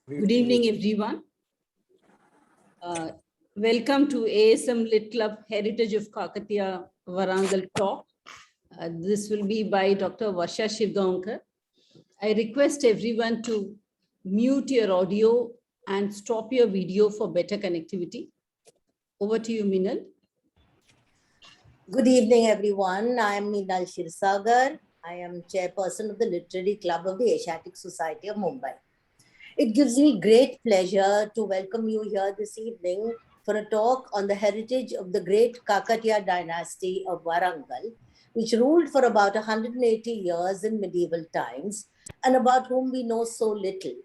Good evening, everyone. Welcome to ASM Lit Club Heritage of Kakatiya Warangal talk. This will be by Dr. Varsha Shirgaonkar. I request everyone to mute your audio and stop your video for better connectivity. Over to you, Minal. Good evening, everyone. I am Minal Shirsagar. I am chairperson of the Literary Club of the Asiatic Society of Mumbai. It gives me great pleasure to welcome you here this evening for a talk on the heritage of the great Kakatiya dynasty of Warangal, which ruled for about 180 years in medieval times and about whom we know so little.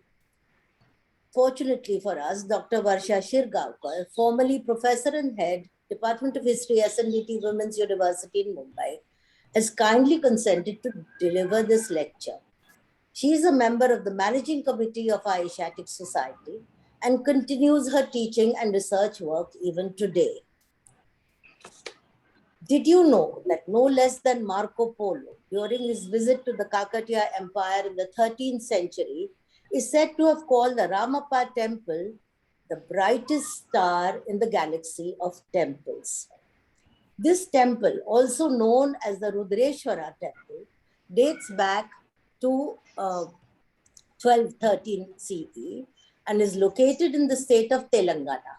Fortunately for us, Dr. Varsha Shirgaonkar, formerly Professor and Head, Department of History, SNDT Women's University in Mumbai, has kindly consented to deliver this lecture. She is a member of the Managing Committee of our Asiatic Society and continues her teaching and research work even today. Did you know that no less than Marco Polo, during his visit to the Kakatiya Empire in the 13th century, is said to have called the Ramappa temple the brightest star in the galaxy of temples. This temple, also known as the Rudreshwara temple, dates back to 1213 CE and is located in the state of Telangana.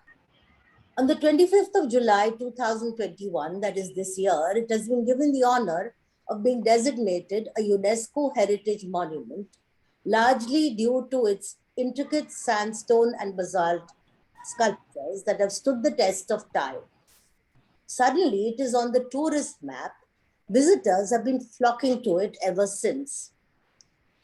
On the 25th of July 2021, that is this year, it has been given the honor of being designated a UNESCO Heritage Monument, largely due to its intricate sandstone and basalt sculptures that have stood the test of time. Suddenly, it is on the tourist map. Visitors have been flocking to it ever since.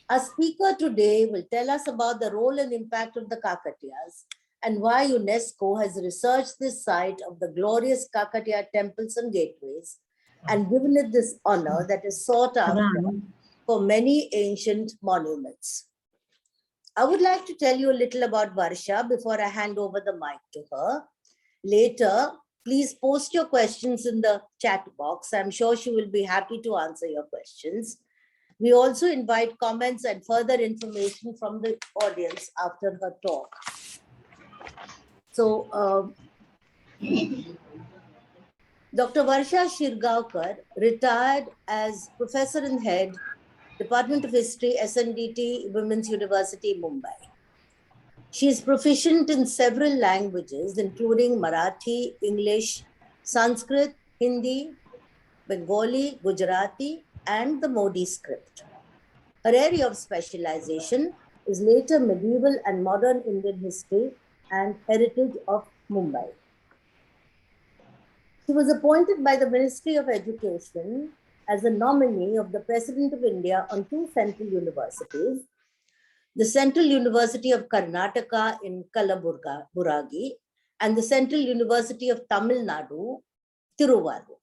Our speaker today will tell us about the role and impact of the Kakatiyas and why UNESCO has researched this site of the glorious Kakatiya temples and gateways and given it this honor that is sought after for many ancient monuments. I would like to tell you a little about Varsha before I hand over the mic to her. Later, please post your questions in the chat box. I'm sure she will be happy to answer your questions. We also invite comments and further information from the audience after her talk. So, Dr. Varsha Shirgaonkar retired as Professor and Head, Department of History, SNDT Women's University, Mumbai. She is proficient in several languages, including Marathi, English, Sanskrit, Hindi, Bengali, Gujarati, and the Modi script. Her area of specialization is later medieval and modern Indian history and heritage of Mumbai. She was appointed by the Ministry of Education as a nominee of the President of India on two central universities, the Central University of Karnataka in Kalaburagi and the Central University of Tamil Nadu, Tiruvarur.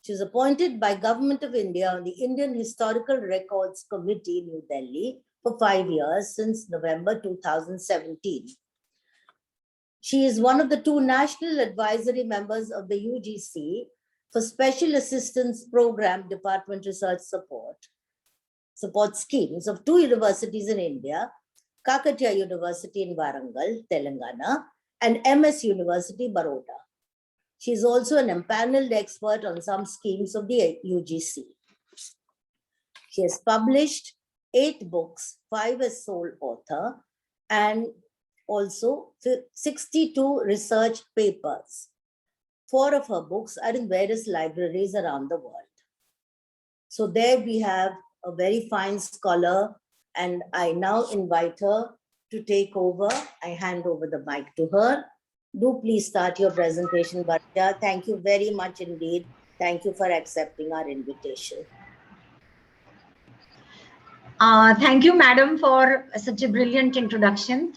She was appointed by Government of India on the Indian Historical Records Committee, New Delhi, for 5 years since November 2017. She is one of the two national advisory members of the UGC for Special Assistance Program Department Research Support schemes of two universities in India, Kakatiya University in Warangal, Telangana, and MS University, Baroda. She is also an empaneled expert on some schemes of the UGC. She has published 8 books, 5 as sole author, and also 62 research papers. 4 of her books are in various libraries around the world. So there we have a very fine scholar, and I now invite her to take over. I hand over the mic to her. Do please start your presentation, Varsha. Thank you very much indeed. Thank you for accepting our invitation. Thank you, madam, for such a brilliant introduction.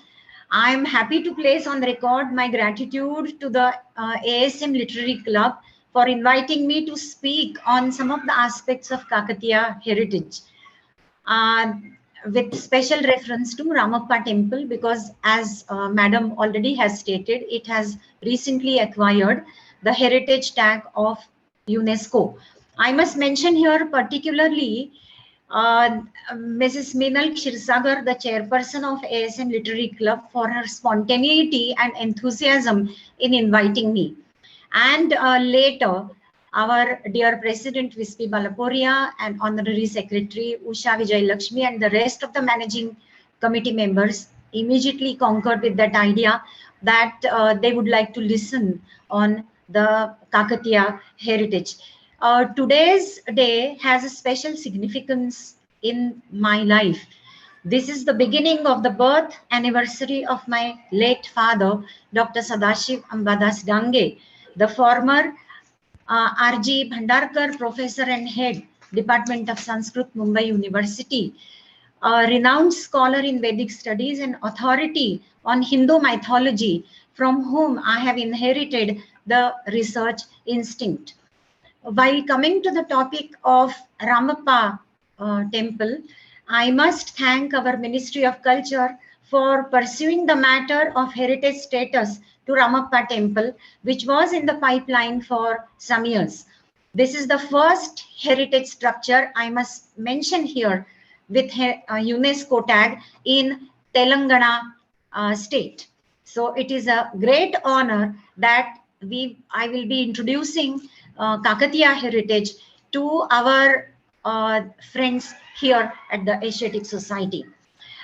I'm happy to place on record my gratitude to the ASM Literary Club for inviting me to speak on some of the aspects of Kakatiya heritage, with special reference to Ramappa temple, because as madam already has stated, it has recently acquired the heritage tag of UNESCO. I must mention here particularly Mrs. Minal Kshirsagar, the chairperson of ASM Literary Club, for her spontaneity and enthusiasm in inviting me. And later, our dear President Vispi Balaporia and Honorary Secretary Usha Vijay Lakshmi and the rest of the managing committee members immediately concurred with that idea that they would like to listen on the Kakatiya heritage. Today's day has a special significance in my life. This is the beginning of the birth anniversary of my late father, Dr. Sadashiv Ambadas Dange, the former R.G. Bhandarkar Professor and Head, Department of Sanskrit, Mumbai University, a renowned scholar in Vedic studies and authority on Hindu mythology, from whom I have inherited the research instinct. While coming to the topic of Ramappa temple, I must thank our Ministry of Culture for pursuing the matter of heritage status to Ramappa temple, which was in the pipeline for some years. This is the first heritage structure, I must mention here, with UNESCO tag in Telangana state. So it is a great honor that I will be introducing Kakatiya heritage to our friends here at the Asiatic Society.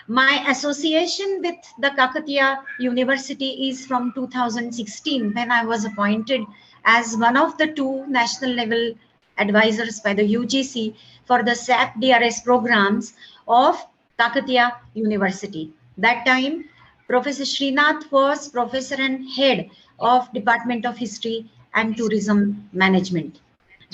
My association with the Kakatiya University is from 2016, when I was appointed as one of the 2 national level advisors by the UGC for the SAP DRS programs of Kakatiya University. That time, Professor Srinath was professor and head of Department of History and Tourism Management.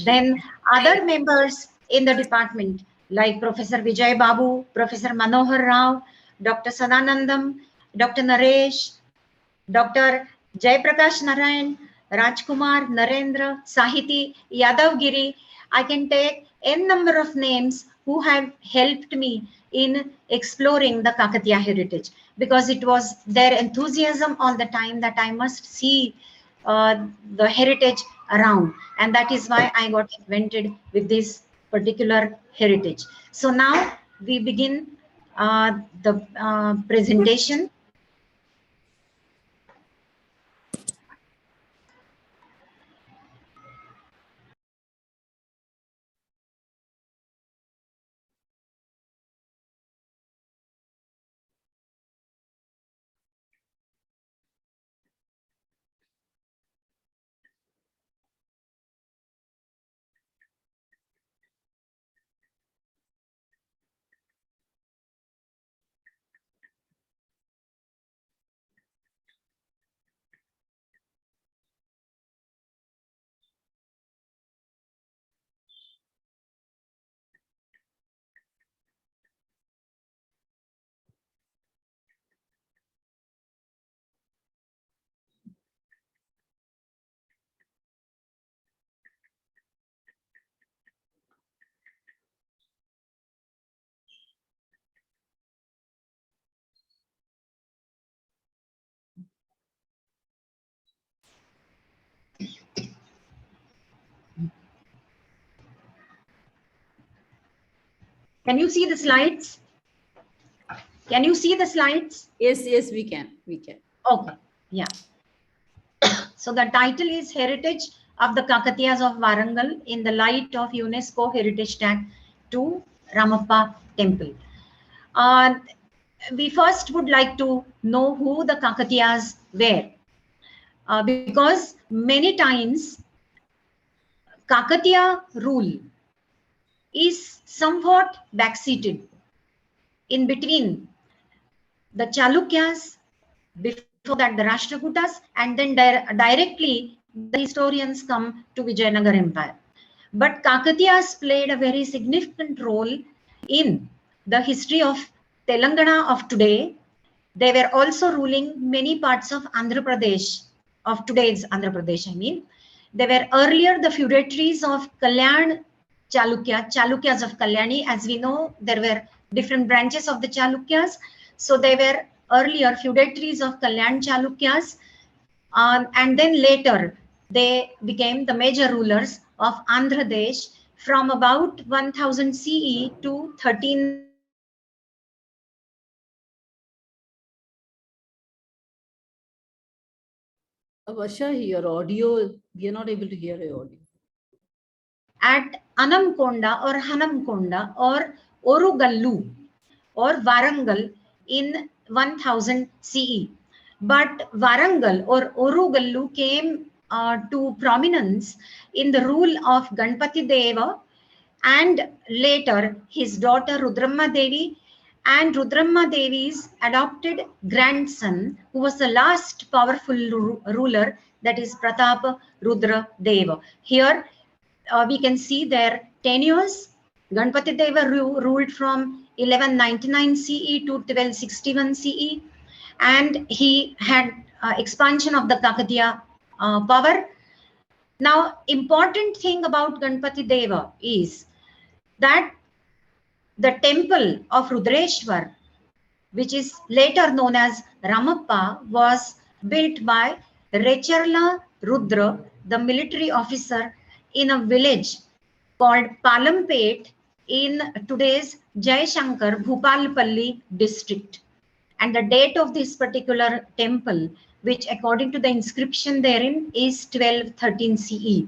Then other members in the department like Professor Vijay Babu, Professor Manohar Rao, Dr. Sadanandam, Dr. Naresh, Dr. Jaiprakash Narayan, Rajkumar, Narendra, Sahiti, Yadavgiri. I can take n number of names who have helped me in exploring the Kakatiya heritage, because it was their enthusiasm all the time that I must see the heritage around, and that is why I got acquainted with this particular heritage. So now we begin the presentation. Can you see the slides? Can you see the slides? Yes, yes, we can. We can. Okay, yeah. So the title is Heritage of the Kakatiyas of Warangal in the light of UNESCO Heritage Tag to Ramappa Temple. We first would like to know who the Kakatiyas were, because many times Kakatiya rule is somewhat backseated in between the Chalukyas, before that the Rashtrakutas, and then directly the historians come to Vijayanagar Empire. But Kakatiyas played a very significant role in the history of Telangana of today. They were also ruling many parts of Andhra Pradesh, of today's Andhra Pradesh, I mean. They were earlier the feudatories of Kalyan Chalukya, Chalukyas of Kalyani. As we know, there were different branches of the Chalukyas. So they were earlier feudatories of Kalyan Chalukyas. And then later, they became the major rulers of Andhra Pradesh from about 1000 CE to 13. Varsha, your audio, we are not able to hear your audio. At Anamkonda or Hanamkonda or Orugallu or Varangal in 1000 CE. But Varangal or Orugallu came to prominence in the rule of Ganpati Deva and later his daughter Rudramma Devi and Rudramma Devi's adopted grandson, who was the last powerful ruler, that is Pratap Rudra Deva. Here we can see their tenures. Ganpati Deva ruled from 1199 CE to 1261 CE, and he had expansion of the Kakatiya power. Now, important thing about Ganpati Deva is that the temple of Rudreshwar, which is later known as Ramappa, was built by Recharla Rudra, the military officer in a village called Palampet in today's Jayashankar Bhupalpalli district. And the date of this particular temple, which according to the inscription therein is 1213 CE.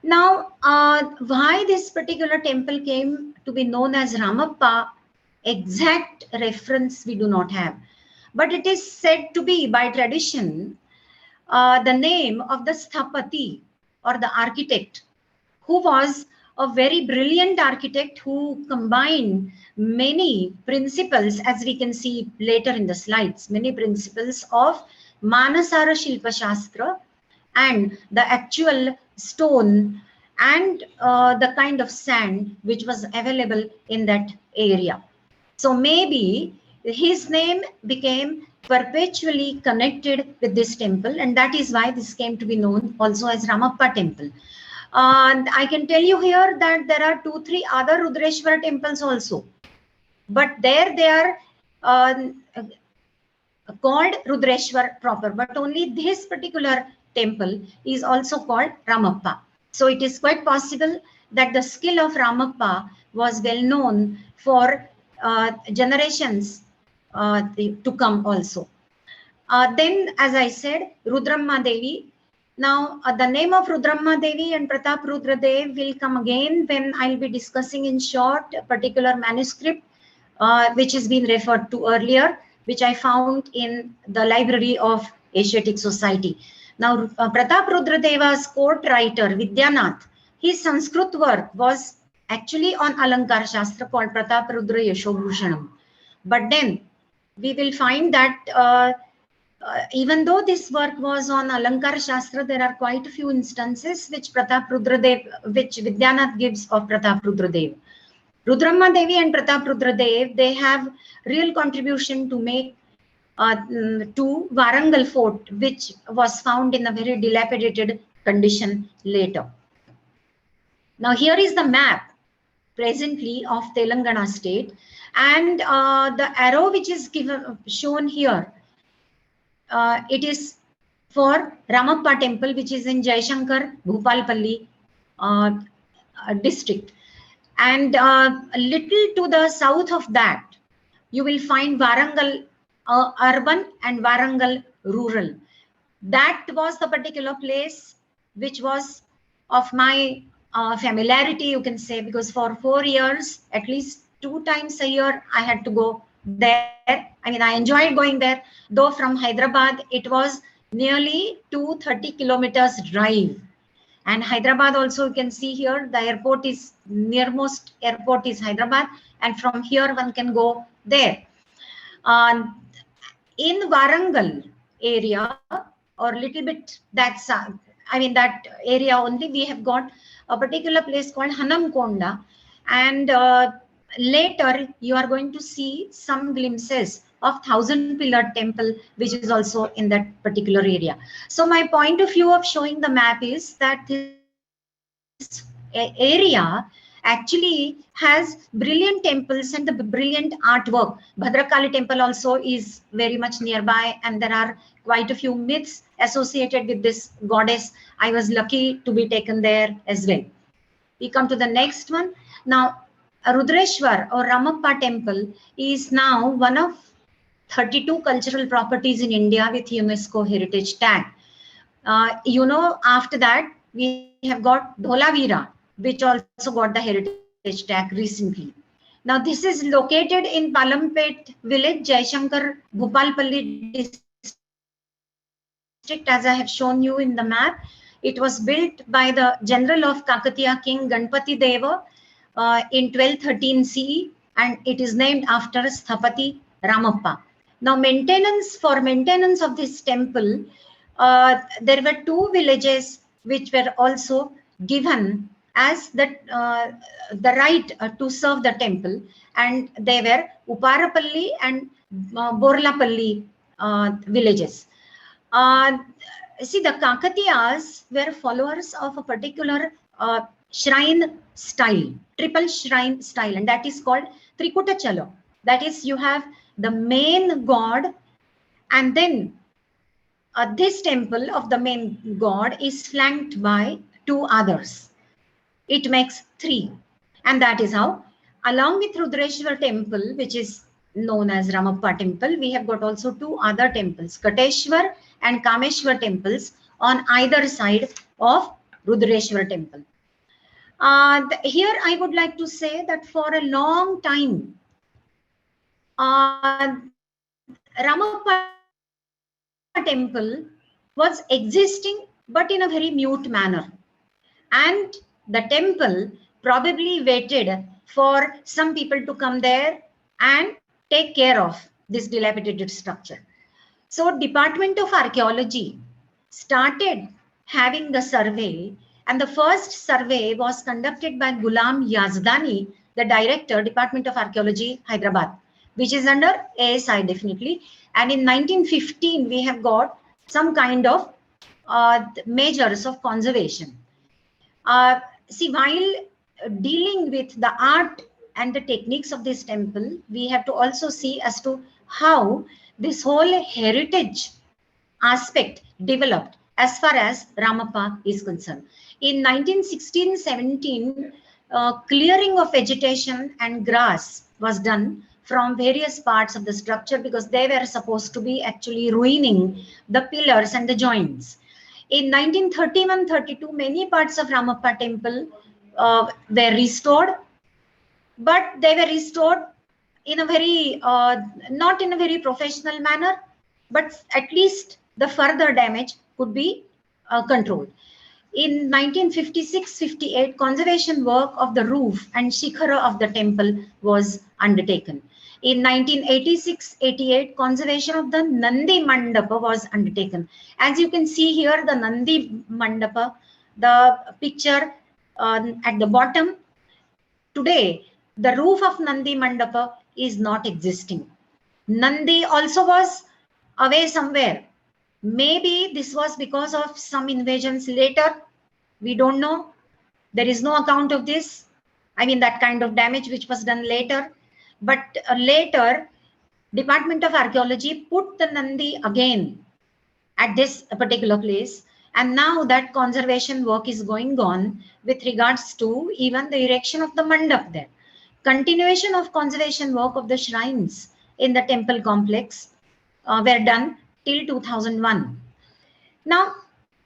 Now, why this particular temple came to be known as Ramappa, exact reference we do not have. But it is said to be, by tradition, the name of the Sthapati or the architect, who was a very brilliant architect who combined many principles, as we can see later in the slides, many principles of Manasara Shilpa Shastra and the actual stone and the kind of sand which was available in that area. So maybe his name became perpetually connected with this temple, and that is why this came to be known also as Ramappa temple. And I can tell you here that there are 2-3 other Rudreshwara temples also, but there they are called Rudreshwar proper, but only this particular temple is also called Ramappa. So it is quite possible that the skill of Ramappa was well known for generations to come also. Then, as I said, Rudramma Devi. Now, the name of Rudramma Devi and Pratap Rudra Dev will come again when I'll be discussing in short a particular manuscript which has been referred to earlier, which I found in the library of Asiatic Society. Now, Pratap Rudra Deva's court writer, Vidyanath, his Sanskrit work was actually on Alankar Shastra called Pratap Rudra Yashobhushanam. But then we will find that even though this work was on Alankar Shastra, there are quite a few instances which Pratap Rudra Dev, which Vidyanath gives of Pratap Rudra Dev. Rudramma Devi and Pratap Rudra Dev, they have real contribution to make to Warangal fort, which was found in a very dilapidated condition later. Now here is the map presently of Telangana state, and the arrow which is shown here, it is for Ramappa temple, which is in Jayashankar Bhupalpalli district. And a little to the south of that, you will find Warangal urban and Warangal rural. That was the particular place which was of my familiarity, you can say, because for 4 years, at least 2 times a year, I had to go there. I mean, I enjoyed going there, though from Hyderabad, it was nearly 230 kilometers drive. And Hyderabad also, you can see here, the airport is, nearmost airport is Hyderabad, and from here one can go there. In Warangal area, or little bit that's, I mean that area only, we have got a particular place called Hanamkonda, and later you are going to see some glimpses of 1000 Pillar temple, which is also in that particular area. So my point of view of showing the map is that this area actually has brilliant temples and the brilliant artwork. Bhadrakali temple also is very much nearby, and there are quite a few myths associated with this goddess. I was lucky to be taken there as well. We come to the next one. Now, Rudreshwar or Ramappa temple is now one of 32 cultural properties in India with UNESCO heritage tag. After that, we have got Dholavira, which also got the heritage tag recently. Now, this is located in Palampet village, Jaishankar, Bhupalpalli district, as I have shown you in the map. It was built by the general of Kakatiya king Ganpati Deva in 1213 CE, and it is named after Sthapati Ramappa. Now, for maintenance of this temple, there were 2 villages which were also given as the right to serve the temple, and they were Uparapalli and Borlapalli villages. See, the Kakatiyas were followers of a particular shrine style, triple shrine style, and that is called Trikutachala. That is, you have the main god, and then this temple of the main god is flanked by 2 others. It makes 3. And that is how, along with Rudreshwar temple, which is known as Ramappa temple, we have got also 2 other temples, Kateshwar and Kameshwar temples on either side of Rudreshwar temple. Here I would like to say that for a long time, Ramappa temple was existing, but in a very mute manner. And the temple probably waited for some people to come there and take care of this dilapidated structure. So Department of Archaeology started having the survey, and the first survey was conducted by Ghulam Yazdani, the director, Department of Archaeology, Hyderabad, which is under ASI definitely. And in 1915, we have got some kind of measures of conservation. See, while dealing with the art and the techniques of this temple, we have to also see as to how this whole heritage aspect developed as far as Ramappa is concerned. In 1916-17, clearing of vegetation and grass was done from various parts of the structure because they were supposed to be actually ruining the pillars and the joints. In 1931-32, many parts of Ramappa temple were restored, but they were restored in a very, not in a very professional manner, but at least the further damage could be controlled. In 1956-58, conservation work of the roof and shikhara of the temple was undertaken. In 1986-88, conservation of the Nandi Mandapa was undertaken. As you can see here, the Nandi Mandapa, the picture at the bottom. Today, the roof of Nandi Mandapa is not existing. Nandi also was away somewhere. Maybe this was because of some invasions later. We don't know. There is no account of this. I mean, that kind of damage which was done later. But later, Department of Archaeology put the Nandi again at this particular place. And now that conservation work is going on with regards to even the erection of the mandap there. Continuation of conservation work of the shrines in the temple complex were done till 2001. Now,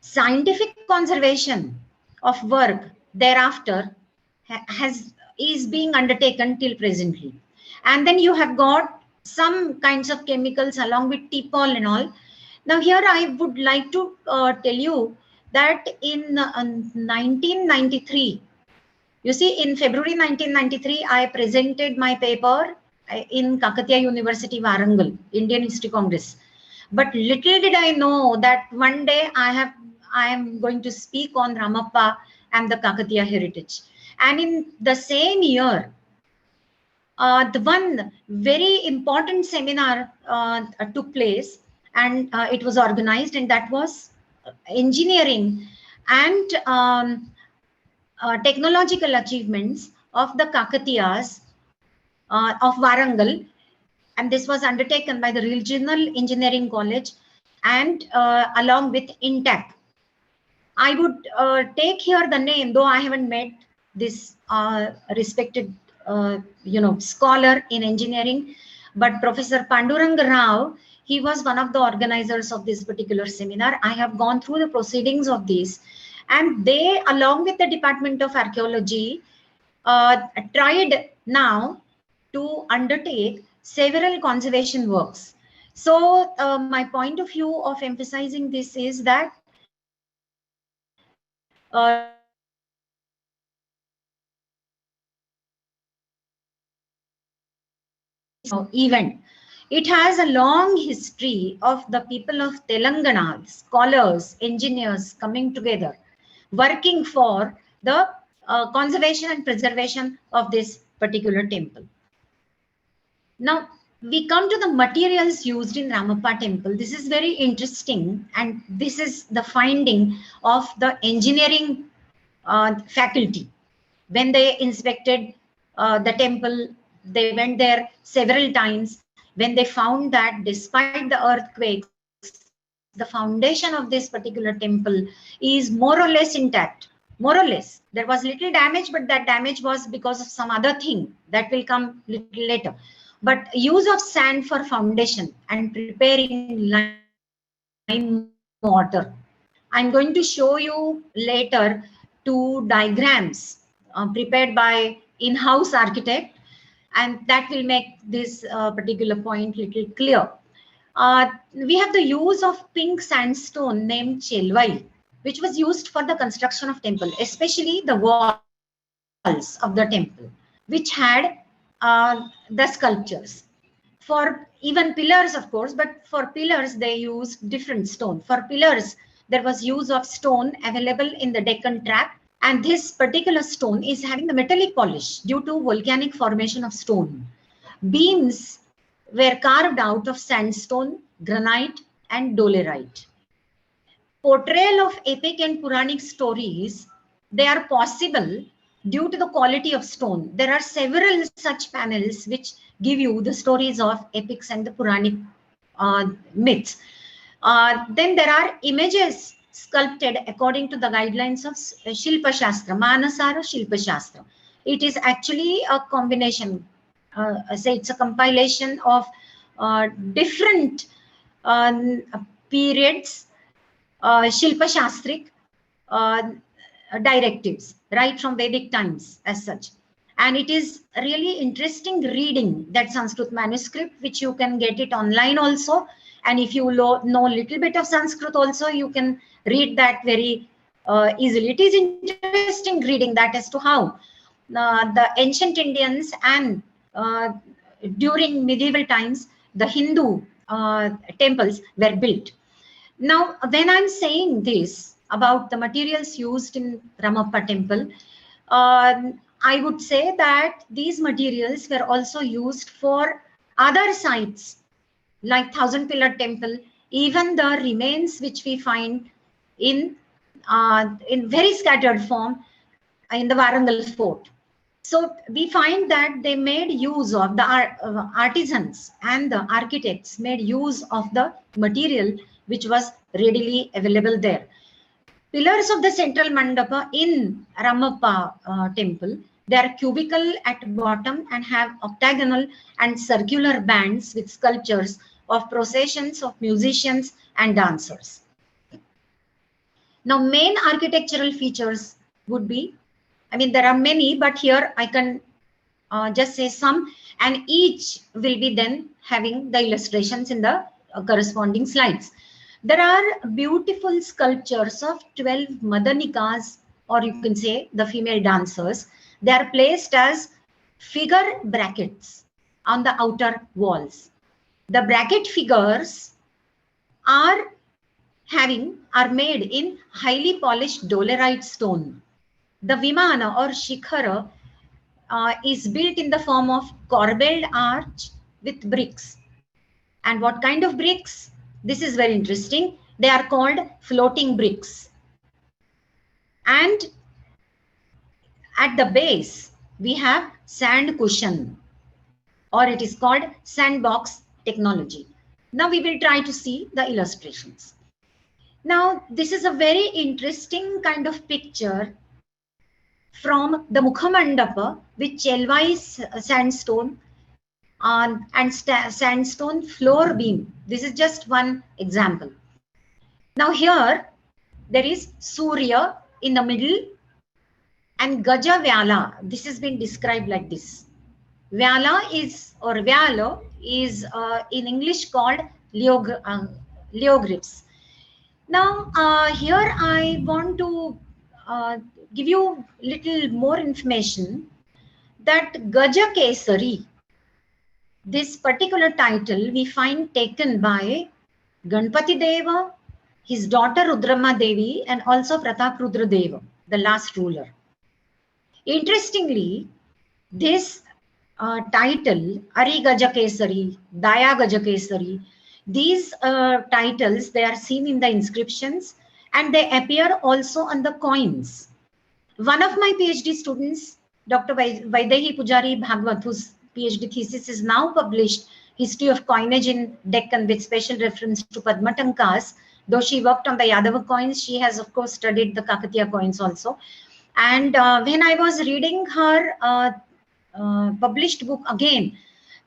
scientific conservation of work thereafter is being undertaken till presently. And then you have got some kinds of chemicals along with TPOL and all. Now here I would like to tell you that in 1993, you see, in February 1993, I presented my paper in Kakatiya University, Warangal, Indian History Congress. But little did I know that one day I am going to speak on Ramappa and the Kakatiya heritage. And in the same year, the one very important seminar took place, and it was organized, and that was engineering and technological achievements of the Kakatiyas of Warangal. And this was undertaken by the Regional Engineering College and along with INTAC. I would take here the name, though I haven't met this respected scholar in engineering, but Professor Pandurang Rao, he was one of the organizers of this particular seminar. I have gone through the proceedings of this, and they, along with the Department of Archaeology, tried now to undertake several conservation works. So my point of view of emphasizing this is that event. It has a long history of the people of Telangana, scholars, engineers coming together, working for the conservation and preservation of this particular temple. Now, we come to the materials used in Ramappa temple. This is very interesting, and this is the finding of the engineering faculty. When they inspected the temple, they went there several times. When they found that despite the earthquakes, the foundation of this particular temple is more or less intact. More or less. There was little damage, but that damage was because of some other thing that will come little later. But use of sand for foundation and preparing lime mortar. I'm going to show you later two diagrams prepared by in-house architect, and that will make this particular point little clear. We have the use of pink sandstone named Chelwai, which was used for the construction of temple, especially the walls of the temple, which had the sculptures. For even pillars, of course, but for pillars, they used different stone. For pillars, there was use of stone available in the Deccan Tract, and this particular stone is having the metallic polish due to volcanic formation of stone. Beams were carved out of sandstone, granite, and dolerite. Portrayal of epic and Puranic stories, they are possible due to the quality of stone. There are several such panels which give you the stories of epics and the Puranic myths. Then there are images sculpted according to the guidelines of Shilpa Shastra, Manasara Shilpa Shastra. It is actually a combination, say it's a compilation of different periods, Shilpa Shastric directives, right from Vedic times as such. And it is really interesting reading that Sanskrit manuscript, which you can get it online also. And if you know a little bit of Sanskrit also, you can read that very easily. It is interesting reading that as to how the ancient Indians and during medieval times, the Hindu temples were built. Now, when I'm saying this about the materials used in Ramappa temple, I would say that these materials were also used for other sites like Thousand Pillar Temple, even the remains which we find in very scattered form in the Warangal fort. So we find that they made use of the artisans and the architects made use of the material which was readily available there. Pillars of the central mandapa in Ramappa temple, they are cubical at bottom and have octagonal and circular bands with sculptures of processions of musicians and dancers. Now, main architectural features would be, I mean, there are many, but here I can just say some, and each will be then having the illustrations in the corresponding slides. There are beautiful sculptures of 12 Madanikas, or you can say the female dancers. They are placed as figure brackets on the outer walls. The bracket figures are made in highly polished dolerite stone. The Vimana or Shikhara is built in the form of corbelled arch with bricks. And what kind of bricks? This is very interesting. They are called floating bricks. And at the base, we have sand cushion, or it is called sandbox technology. Now we will try to see the illustrations. Now, this is a very interesting kind of picture from the Mukhamandapa with Chelvai sandstone and sandstone floor beam. This is just one example. Now here there is Surya in the middle and Gaja Vyala. This has been described like this. Vyala is, or Vyalo is in English called Leogryphs. Now here I want to give you little more information that Gaja Kesari, this particular title we find taken by Ganpati Deva, his daughter Rudrama Devi, and also Pratap Rudra Deva, the last ruler. Interestingly, this title, Ari Gaja Kesari, Daya Gaja Kesari, these titles, they are seen in the inscriptions and they appear also on the coins. One of my PhD students, Dr. Vaidehi Pujari Bhagwat, whose PhD thesis is now published, History of Coinage in Deccan with special reference to Padmatankas. Though she worked on the Yadava coins, she has of course studied the Kakatiya coins also. And when I was reading her published book again,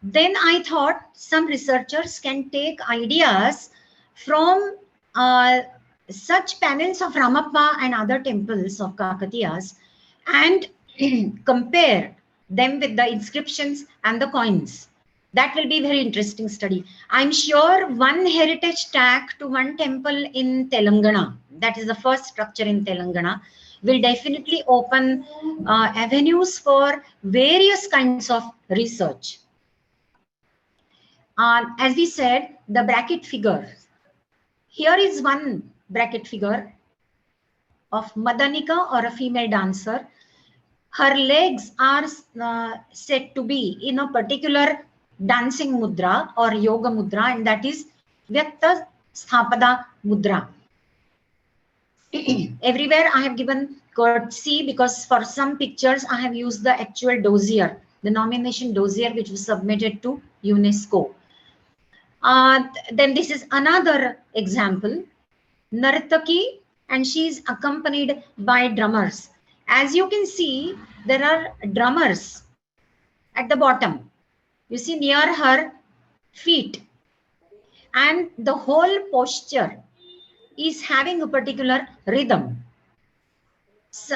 then I thought some researchers can take ideas from such panels of Ramappa and other temples of Kakatiyas and compare them with the inscriptions and the coins. That will be very interesting study. I'm sure one heritage tag to one temple in Telangana, that is the first structure in Telangana, will definitely open avenues for various kinds of research. As we said, the bracket figure. Here is one bracket figure of Madanika, or a female dancer. Her legs are said to be in a particular dancing mudra or yoga mudra, and that is Vyakta Sthapada mudra. Everywhere I have given courtesy because for some pictures I have used the actual dossier, the nomination dossier which was submitted to UNESCO. Then this is another example, Nartaki, and she is accompanied by drummers. As you can see, there are drummers at the bottom. You see near her feet, and the whole posture is having a particular rhythm. So,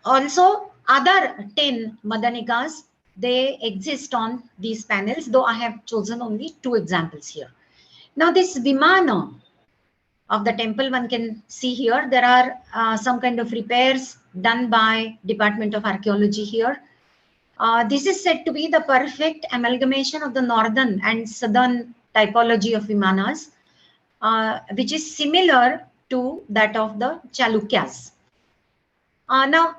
also, other 10 Madanikas, they exist on these panels, though I have chosen only 2 examples here. Now, this Vimana of the temple, one can see here, there are some kind of repairs done by Department of Archaeology here. This is said to be the perfect amalgamation of the northern and southern typology of Vimanas, which is similar to that of the Chalukyas. Now,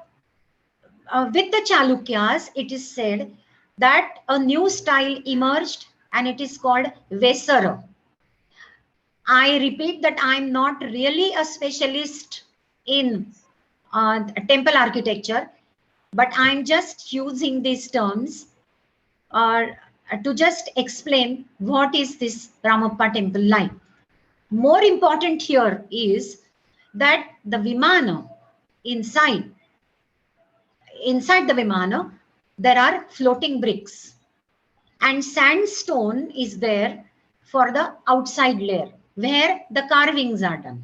with the Chalukyas, it is said that a new style emerged and it is called Vesara. I repeat that I'm not really a specialist in temple architecture, but I'm just using these terms to just explain what is this Ramappa temple like. More important here is that the Vimana, inside the Vimana, there are floating bricks and sandstone is there for the outside layer where the carvings are done.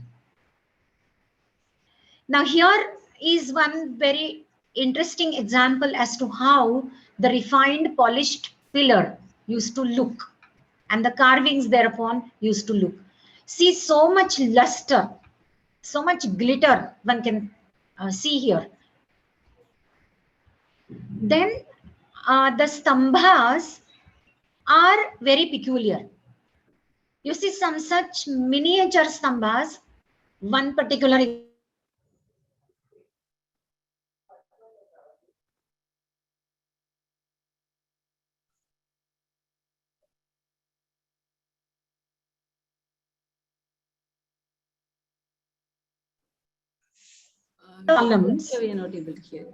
Now here is one very interesting example as to how the refined polished pillar used to look and the carvings thereupon used to look. See, so much luster, so much glitter one can see here. Then the stambhas are very peculiar. You see some such miniature stambhas, one particular columns. We are not able to hear.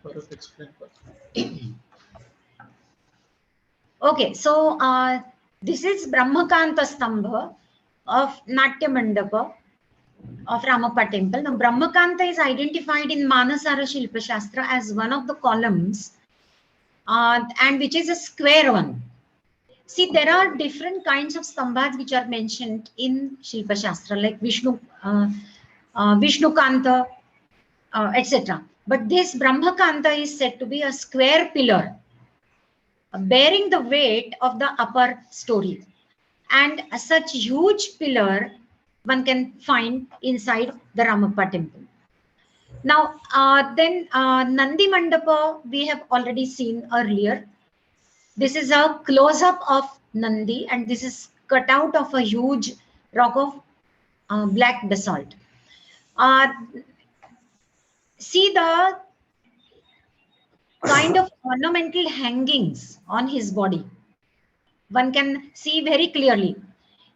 Bharat, explain first. Okay, so this is Brahmakanta Stambha of Natya Mandapa of Ramappa temple. Now, Brahmakanta is identified in Manasara Shilpa Shastra as one of the columns, and which is a square one. See, there are different kinds of stambhas which are mentioned in Shilpa Shastra, like Vishnukanta, etc. But this Brahmakanta is said to be a square pillar bearing the weight of the upper story. And such huge pillar one can find inside the Ramappa temple. Now, then Nandi Mandapa we have already seen earlier. This is a close-up of Nandi, and this is cut out of a huge rock of black basalt. See the kind of ornamental hangings on his body. One can see very clearly.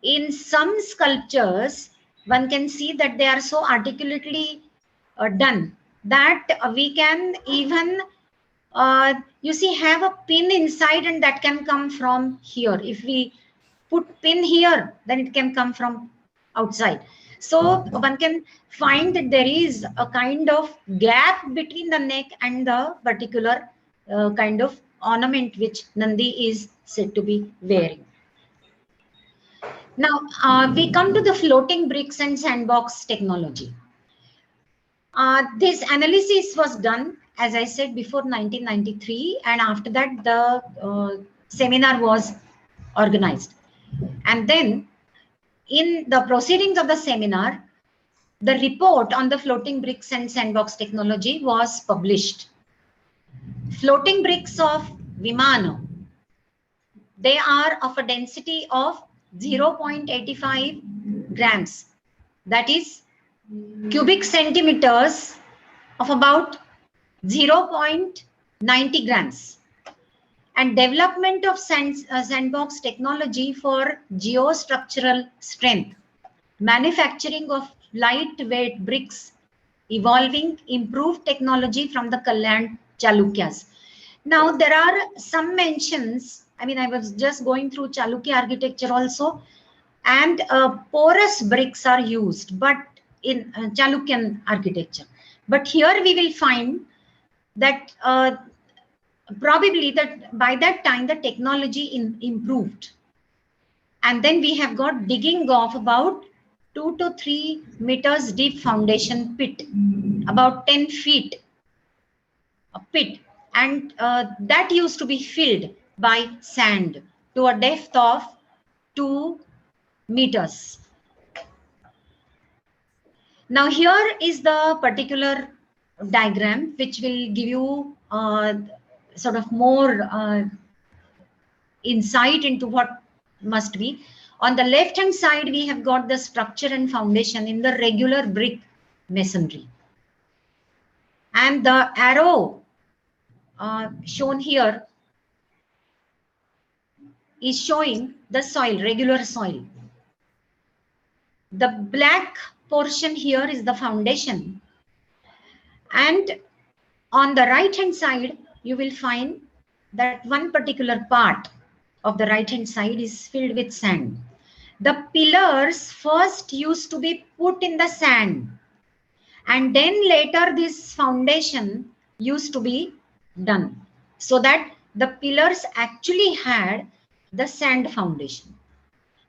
In some sculptures, one can see that they are so articulately done that we can even, you see, have a pin inside, and that can come from here. If we put pin here, then it can come from outside. So one can find that there is a kind of gap between the neck and the particular kind of ornament which Nandi is said to be wearing. Now we come to the floating bricks and sandbox technology. This analysis was done, as I said, before 1993, and after that the seminar was organized. And then in the proceedings of the seminar, the report on the floating bricks and sandbox technology was published. Floating bricks of Vimana, they are of a density of 0.85 grams, that is cubic centimeters of about 0.90 grams. And development of sandbox technology for geostructural strength, manufacturing of lightweight bricks, evolving improved technology from the Kalyan Chalukyas. Now there are some mentions, I mean, I was just going through Chalukya architecture also, and porous bricks are used, but in Chalukyan architecture. But here we will find that probably that by that time the technology improved, and then we have got digging of about 2 to 3 meters deep foundation pit, about 10 feet a pit, and that used to be filled by sand to a depth of 2 meters. Now here is the particular diagram which will give you sort of more insight into what must be. On the left hand side, we have got the structure and foundation in the regular brick masonry. And the arrow shown here is showing the soil, regular soil. The black portion here is the foundation. And on the right hand side, you will find that one particular part of the right hand side is filled with sand. The pillars first used to be put in the sand, and then later this foundation used to be done, so that the pillars actually had the sand foundation.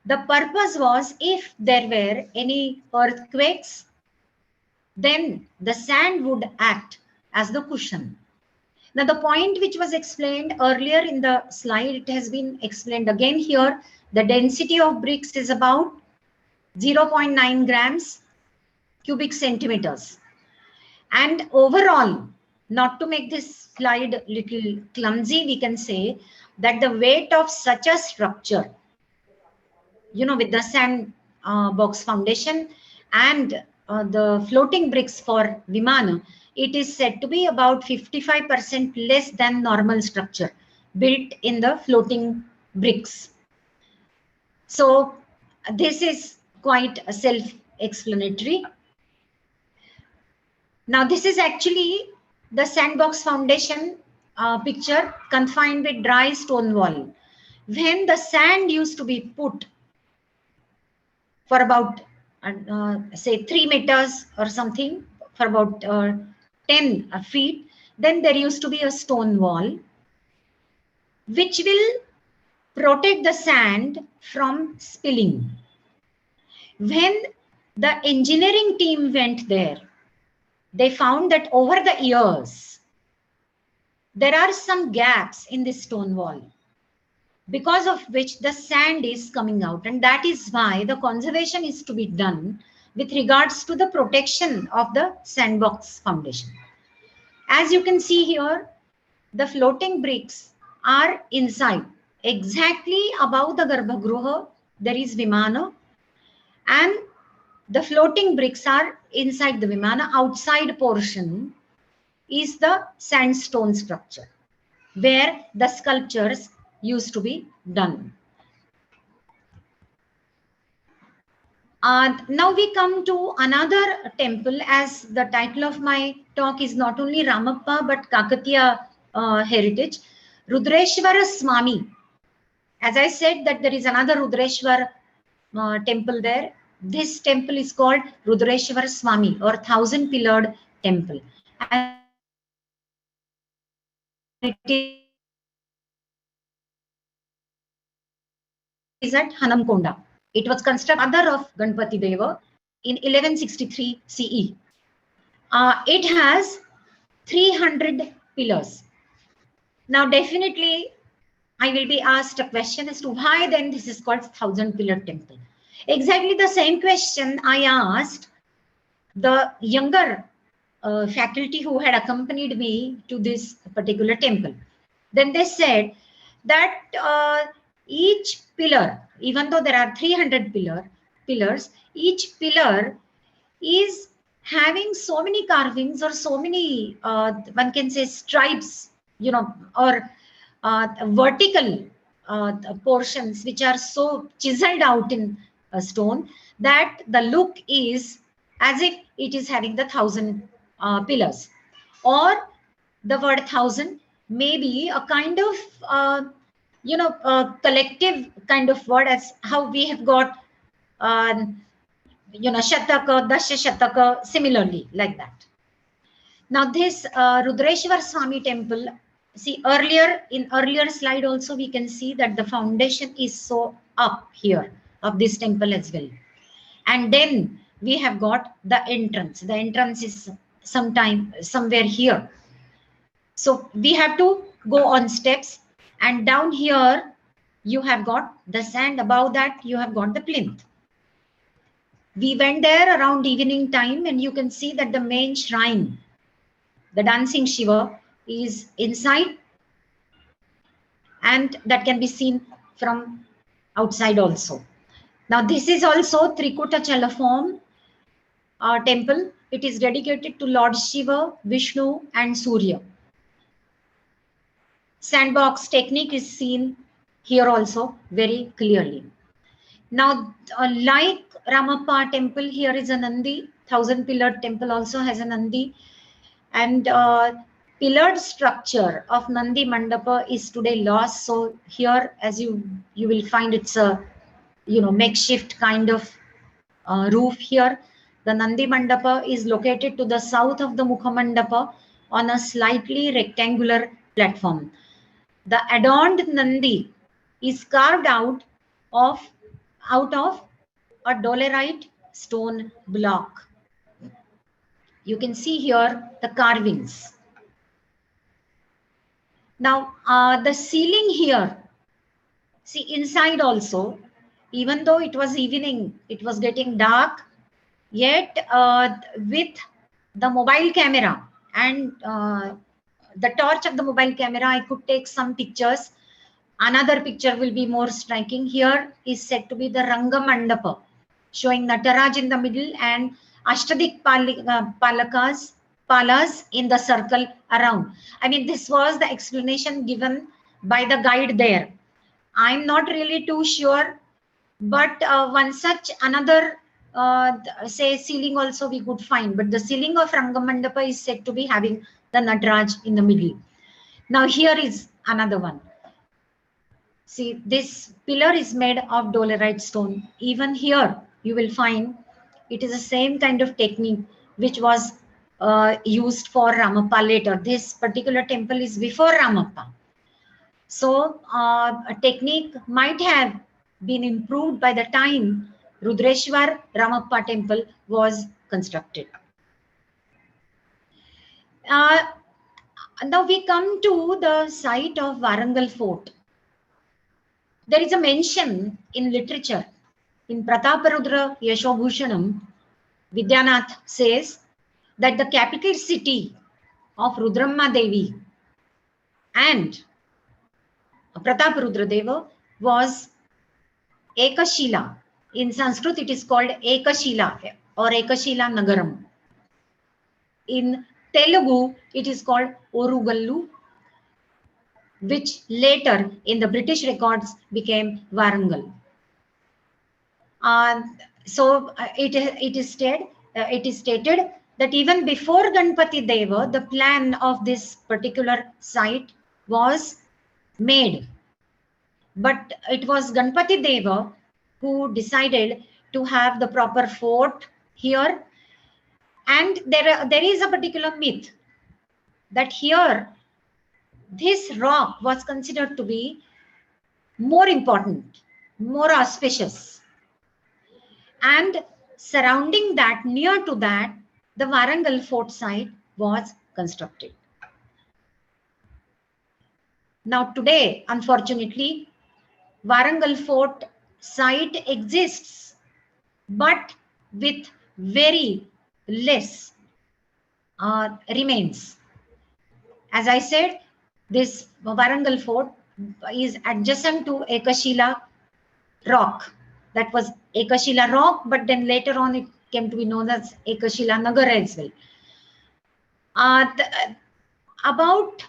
The purpose was, if there were any earthquakes, then the sand would act as the cushion. Now, the point which was explained earlier in the slide, it has been explained again here. The density of bricks is about 0.9 grams cubic centimeters. And overall, not to make this slide little clumsy, we can say that the weight of such a structure, you know, with the sand box foundation and the floating bricks for Vimana, it is said to be about 55% less than normal structure built in the floating bricks. So this is quite self-explanatory. Now this is actually the sandbox foundation picture confined with dry stone wall. When the sand used to be put for about say 3 meters or something, for about 10 feet, then there used to be a stone wall which will protect the sand from spilling. When the engineering team went there, they found that over the years, there are some gaps in this stone wall, because of which the sand is coming out. And that is why the conservation is to be done with regards to the protection of the sandbox foundation. As you can see here, the floating bricks are inside. Exactly above the Garbhagruha, there is Vimana, and the floating bricks are inside the Vimana. Outside portion is the sandstone structure where the sculptures used to be done. Now we come to another temple, as the title of my talk is not only Ramappa but Kakatiya heritage, Rudreshwara Swami. As I said that there is another Rudreshwar temple there. This temple is called Rudreshwar Swami, or 1,000-pillared temple. And it is at Hanamkonda. It was constructed mother of Ganpati Deva in 1163 CE. It has 300 pillars. Now, definitely, I will be asked a question as to why then this is called 1,000-pillar temple. Exactly the same question I asked the younger faculty who had accompanied me to this particular temple. Then they said that each pillar, even though there are 300 pillars, each pillar is having so many carvings or so many, one can say, stripes, you know, or vertical portions which are so chiseled out in stone that the look is as if it is having the 1,000 pillars. Or the word 1,000 may be a kind of collective kind of word, as how we have got Shataka, Dasha Shataka, similarly like that. Now this Rudreshwar Swami temple, see in earlier slide also we can see that the foundation is so up here of this temple as well. And then we have got the entrance. The entrance is somewhere here. So we have to go on steps, and down here you have got the sand. Above that you have got the plinth. We went there around evening time, and you can see that the main shrine, the dancing Shiva, is inside, and that can be seen from outside also. Now this is also Trikuta Chalaform temple. It is dedicated to Lord Shiva, Vishnu and Surya. Sandbox technique is seen here also very clearly. Now, like Ramappa temple, here is a Nandi. 1,000-pillared temple also has a Nandi. And pillared structure of Nandi Mandapa is today lost. So here, as you will find, it's a makeshift kind of roof here. The Nandi Mandapa is located to the south of the Mukha Mandapa on a slightly rectangular platform. The adorned Nandi is carved out of a dolerite stone block. You can see here the carvings. Now the ceiling here, see inside also, even though it was evening, it was getting dark, yet with the mobile camera and the torch of the mobile camera, I could take some pictures. Another picture will be more striking. Here is said to be the Ranga Mandapa, showing Nataraj in the middle and Ashtadik Palas in the circle around. I mean, this was the explanation given by the guide there. I'm not really too sure, but one such another say ceiling also we could find, but the ceiling of Rangamandapa is said to be having the Nataraj in the middle. Now here is another one. See, this pillar is made of dolerite stone. Even here you will find it is the same kind of technique which was used for Ramappa later. This particular temple is before Ramappa. So a technique might have been improved by the time Rudreshwar Ramappa temple was constructed. Now we come to the site of Warangal Fort. There is a mention in literature. In Prataparudra Yashobhushanam, Vidyanath says that the capital city of Rudramma Devi and Prataparudra Deva was Ekashila. In Sanskrit, it is called Ekashila or Ekashila Nagaram. In Telugu, it is called Orugallu, which later in the British records became Warangal. It is stated that even before Ganpati Deva, the plan of this particular site was made. But it was Ganpati Deva who decided to have the proper fort here. And there is a particular myth that here this rock was considered to be more important, more auspicious. And surrounding that, near to that, the Warangal fort site was constructed. Now today, unfortunately, Warangal fort site exists, but with very less remains. As I said, this Warangal fort is adjacent to Ekashila rock. That was Ekashila rock, but then later on it came to be known as Ekashila Nagar as well. About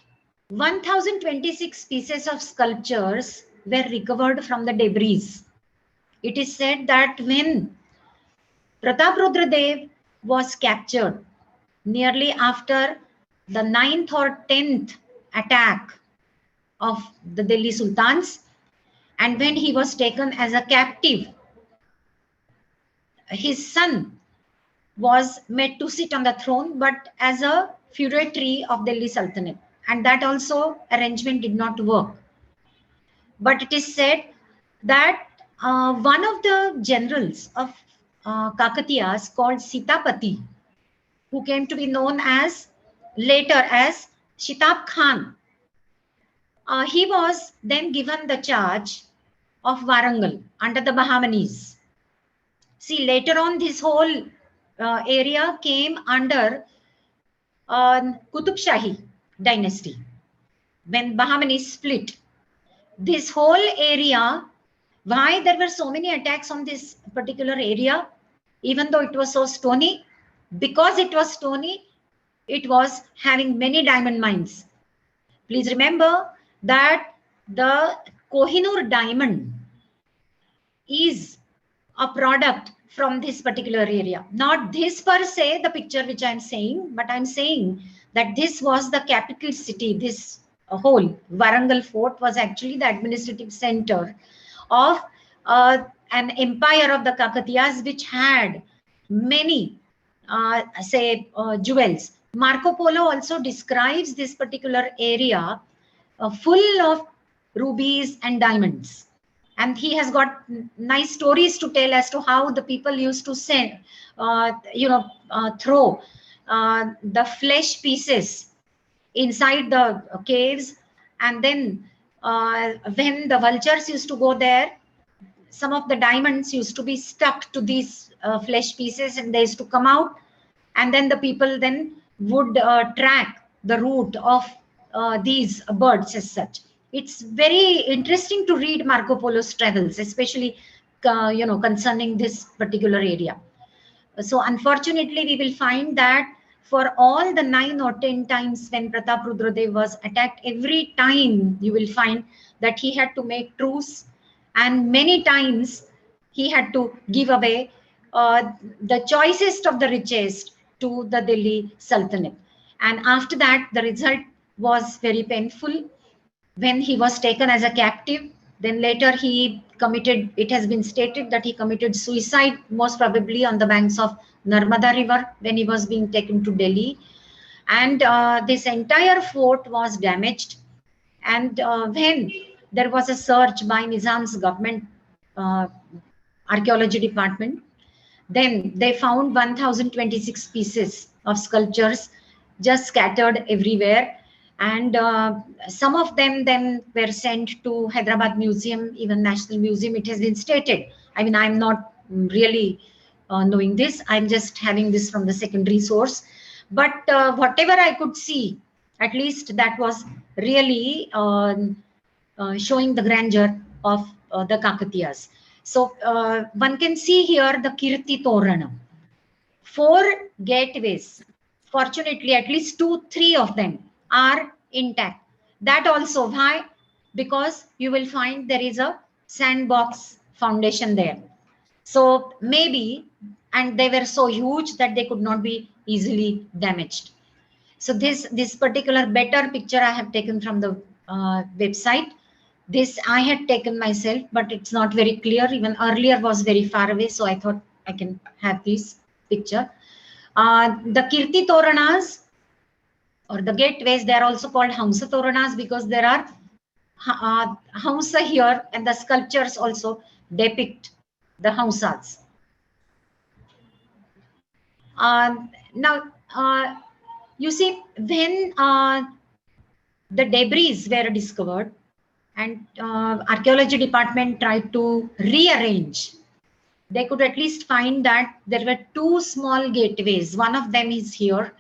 1026 pieces of sculptures were recovered from the debris. It is said that when Prataparudra Dev was captured nearly after the 9th or 10th attack of the Delhi Sultans, and when he was taken as a captive, his son was made to sit on the throne, but as a feudatory of Delhi Sultanate. And that also arrangement did not work. But it is said that one of the generals of Kakatiyas called Sitapati, who came to be known as later as Shitab Khan, he was then given the charge of Warangal under the Bahamanis. See, later on this whole area came under Qutub Shahi dynasty. When Bahamanis split, this whole area, why there were so many attacks on this particular area, even though it was so stony? Because it was stony, it was having many diamond mines. Please remember that the Kohinoor diamond is a product from this particular area. Not this per se, the picture which I'm saying, but I'm saying that this was the capital city. This whole Warangal fort was actually the administrative center of an empire of the Kakatiyas, which had many, jewels. Marco Polo also describes this particular area full of rubies and diamonds. And he has got nice stories to tell as to how the people used to send, throw the flesh pieces inside the caves. And then when the vultures used to go there, some of the diamonds used to be stuck to these flesh pieces and they used to come out. And then the people then would track the route of these birds as such. It's very interesting to read Marco Polo's travels, especially concerning this particular area. So unfortunately, we will find that for all the 9 or 10 times when Prataparudra Dev was attacked, every time you will find that he had to make truce, and many times he had to give away the choicest of the richest to the Delhi Sultanate. And after that, the result was very painful when he was taken as a captive. Then later he committed, it has been stated that he committed suicide, most probably on the banks of Narmada River when he was being taken to Delhi. And this entire fort was damaged. And when there was a search by Nizam's government archaeology department, then they found 1026 pieces of sculptures just scattered everywhere. And some of them then were sent to Hyderabad Museum, even National Museum. It has been stated. I mean, I'm not really knowing this. I'm just having this from the secondary source. But whatever I could see, at least that was really showing the grandeur of the Kakatiyas. So one can see here the Kirti Torana. 4 gateways, fortunately, at least 2-3 of them are intact. That also, why? Because you will find there is a sandbox foundation there. So maybe, and they were so huge that they could not be easily damaged. So this particular better picture I have taken from the website. This I had taken myself, but it's not very clear. Even earlier was very far away, so I thought I can have this picture. The Kirti Toranas or the gateways, they are also called Hamsa Toranas because there are Hamsa here, and the sculptures also depict the Hamsas. Now, you see, when the debris were discovered and archaeology department tried to rearrange, they could at least find that there were 2 small gateways. One of them is here,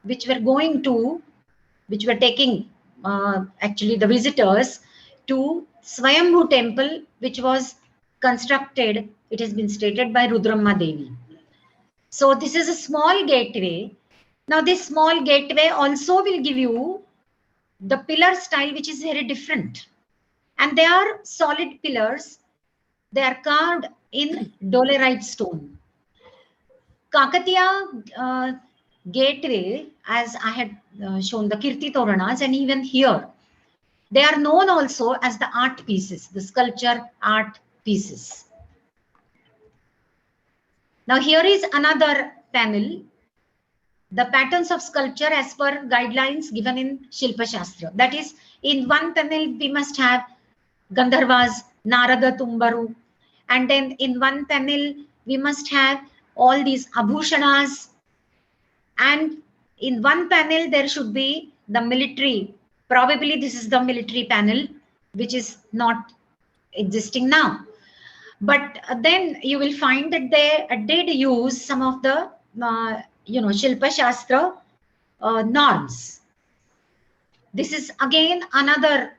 which were taking actually the visitors to Swayambhu temple, which was constructed, it has been stated, by Rudramma Devi. So this is a small gateway. Now this small gateway also will give you the pillar style, which is very different. And they are solid pillars. They are carved in dolerite stone. Kakatiya gateway, as I had shown the Kirti Toranas, and even here, they are known also as the art pieces, the sculpture art pieces. Now here is another panel, the patterns of sculpture as per guidelines given in Shilpa Shastra. That is, in one panel we must have Gandharvas, Narada Tumbaru, and then in one panel we must have all these Abhushanas, and in one panel there should be the military. Probably this is the military panel, which is not existing now. But then you will find that they did use some of the Shilpa Shastra norms. This is again another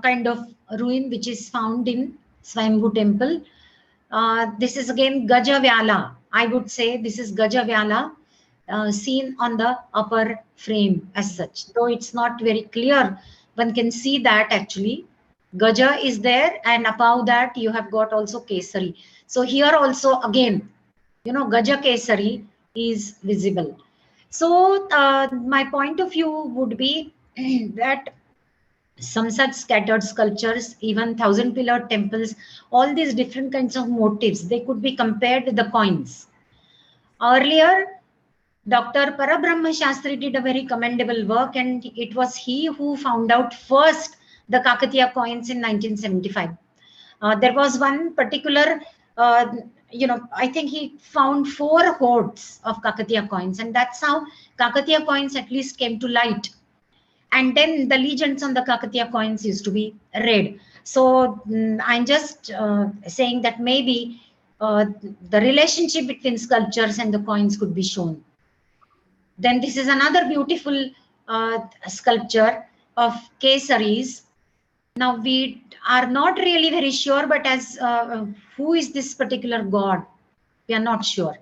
kind of ruin which is found in Swayambhu temple. This is again Gajavyala. I would say this is Gajavyala seen on the upper frame as such. Though it's not very clear, one can see that actually Gaja is there, and above that you have got also Kesari. So here also again, Gaja Kesari is visible. So my point of view would be that some such scattered sculptures, even 1,000-pillar temples, all these different kinds of motifs, they could be compared with the coins. Earlier, Dr. Parabrahma Shastri did a very commendable work, and it was he who found out first the Kakatiya coins in 1975. There was one particular, I think he found 4 hoards of Kakatiya coins, and that's how Kakatiya coins at least came to light. And then the legends on the Kakatiya coins used to be read. So I'm just saying that maybe the relationship between sculptures and the coins could be shown. Then this is another beautiful sculpture of Kesaris. Now we are not really very sure, but as who is this particular god? We are not sure.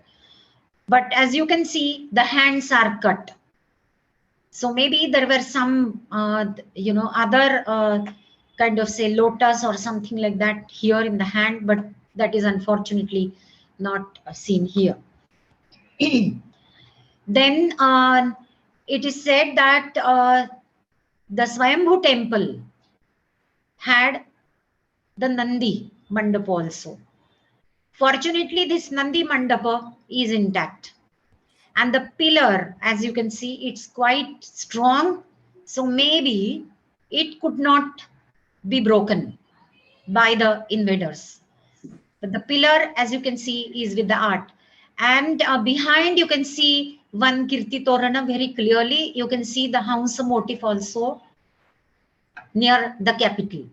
But as you can see, the hands are cut. So maybe there were some, other kind of say lotus or something like that here in the hand, but that is unfortunately not seen here. Then it is said that the Swayambhu temple had the Nandi Mandapa also. Fortunately, this Nandi Mandapa is intact. And the pillar, as you can see, it's quite strong. So maybe it could not be broken by the invaders. But the pillar, as you can see, is with the art. And behind, you can see one Kirti Torana very clearly. You can see the Hamsa motif also near the capital.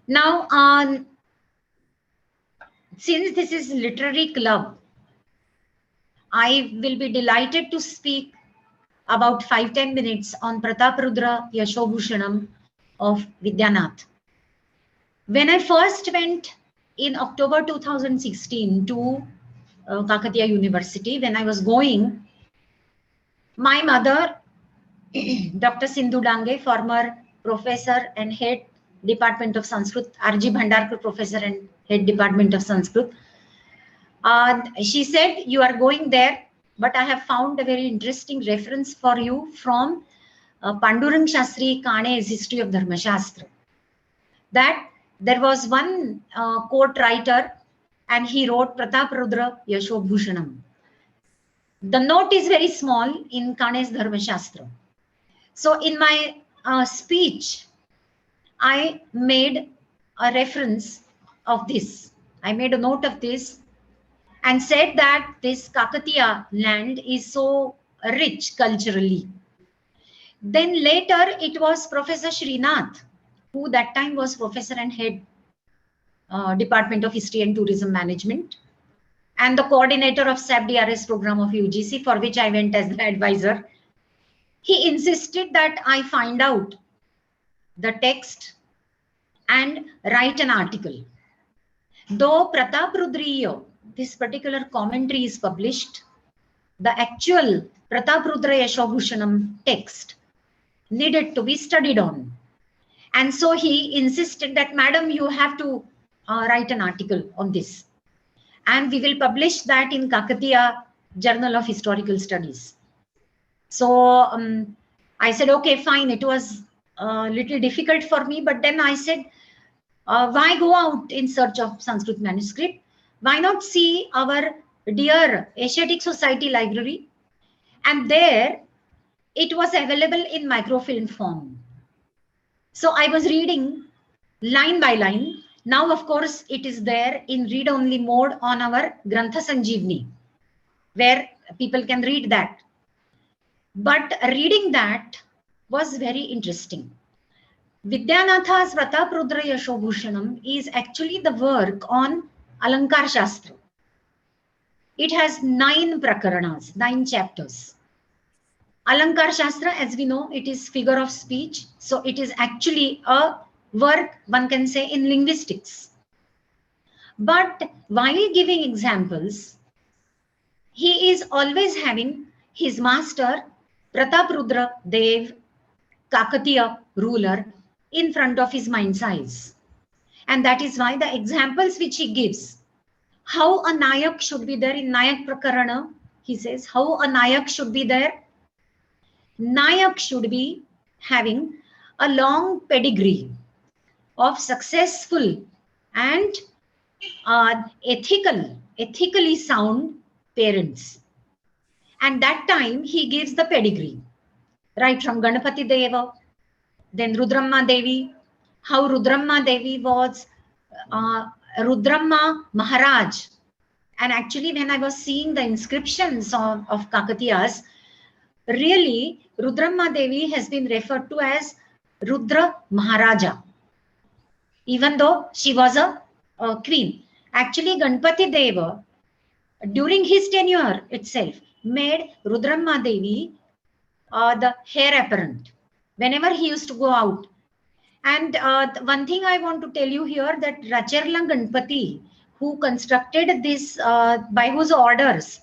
Now, since this is literary club, I will be delighted to speak about 5-10 minutes on Prataparudra Yashobhushanam of Vidyanath. When I first went in October 2016 to Kakatiya University, when I was going, my mother, Dr. Sindhu Dange, former professor and head Department of Sanskrit, R.G. Bhandarkar professor and head Department of Sanskrit, she said, you are going there, but I have found a very interesting reference for you from Pandurang Shastri Kane's History of Dharma Shastra. That there was one court writer and he wrote Prataparudra Yashobhushanam. The note is very small in Kane's Dharma Shastra. So in my speech, I made a reference of this. I made a note of this and said that this Kakatiya land is so rich culturally. Then later it was Professor Srinath, who that time was professor and head Department of History and Tourism Management, and the coordinator of SAP-DRS program of UGC, for which I went as the advisor. He insisted that I find out the text and write an article. Though Prataparudriya, this particular commentary is published, the actual Prataparudra Yashobhushanam text needed to be studied on. And so he insisted that, madam, you have to write an article on this. And we will publish that in Kakatiya Journal of Historical Studies. So I said, okay, fine. It was a little difficult for me, but then I said, why go out in search of Sanskrit manuscript? Why not see our dear Asiatic Society library? And there it was available in microfilm form. So I was reading line by line. Now, of course, it is there in read-only mode on our Grantha Sanjeevani, where people can read that. But reading that was very interesting. Vidyanatha's Prataparudra Yashobhushanam is actually the work on Alankar Shastra. It has 9 prakaranas, 9 chapters. Alankar Shastra, as we know, it is figure of speech. So it is actually a work, one can say, in linguistics. But while giving examples, he is always having his master, Prataparudra Dev, Kakatiya ruler, in front of his mind's eyes. And that is why the examples which he gives, how a Nayak should be there in Nayak Prakarana, he says, how a Nayak should be there. Nayak should be having a long pedigree of successful and ethically sound parents. And that time he gives the pedigree, right from Ganapati Deva, then Rudramma Devi, how Rudramma Devi was Rudramma Maharaj. And actually, when I was seeing the inscriptions of Kakatiyas, really Rudramma Devi has been referred to as Rudra Maharaja, even though she was a queen. Actually, Ganpati Deva, during his tenure itself, made Rudramma Devi the heir apparent whenever he used to go out. And one thing I want to tell you here, that Racharla Ganpati, who constructed this, by whose orders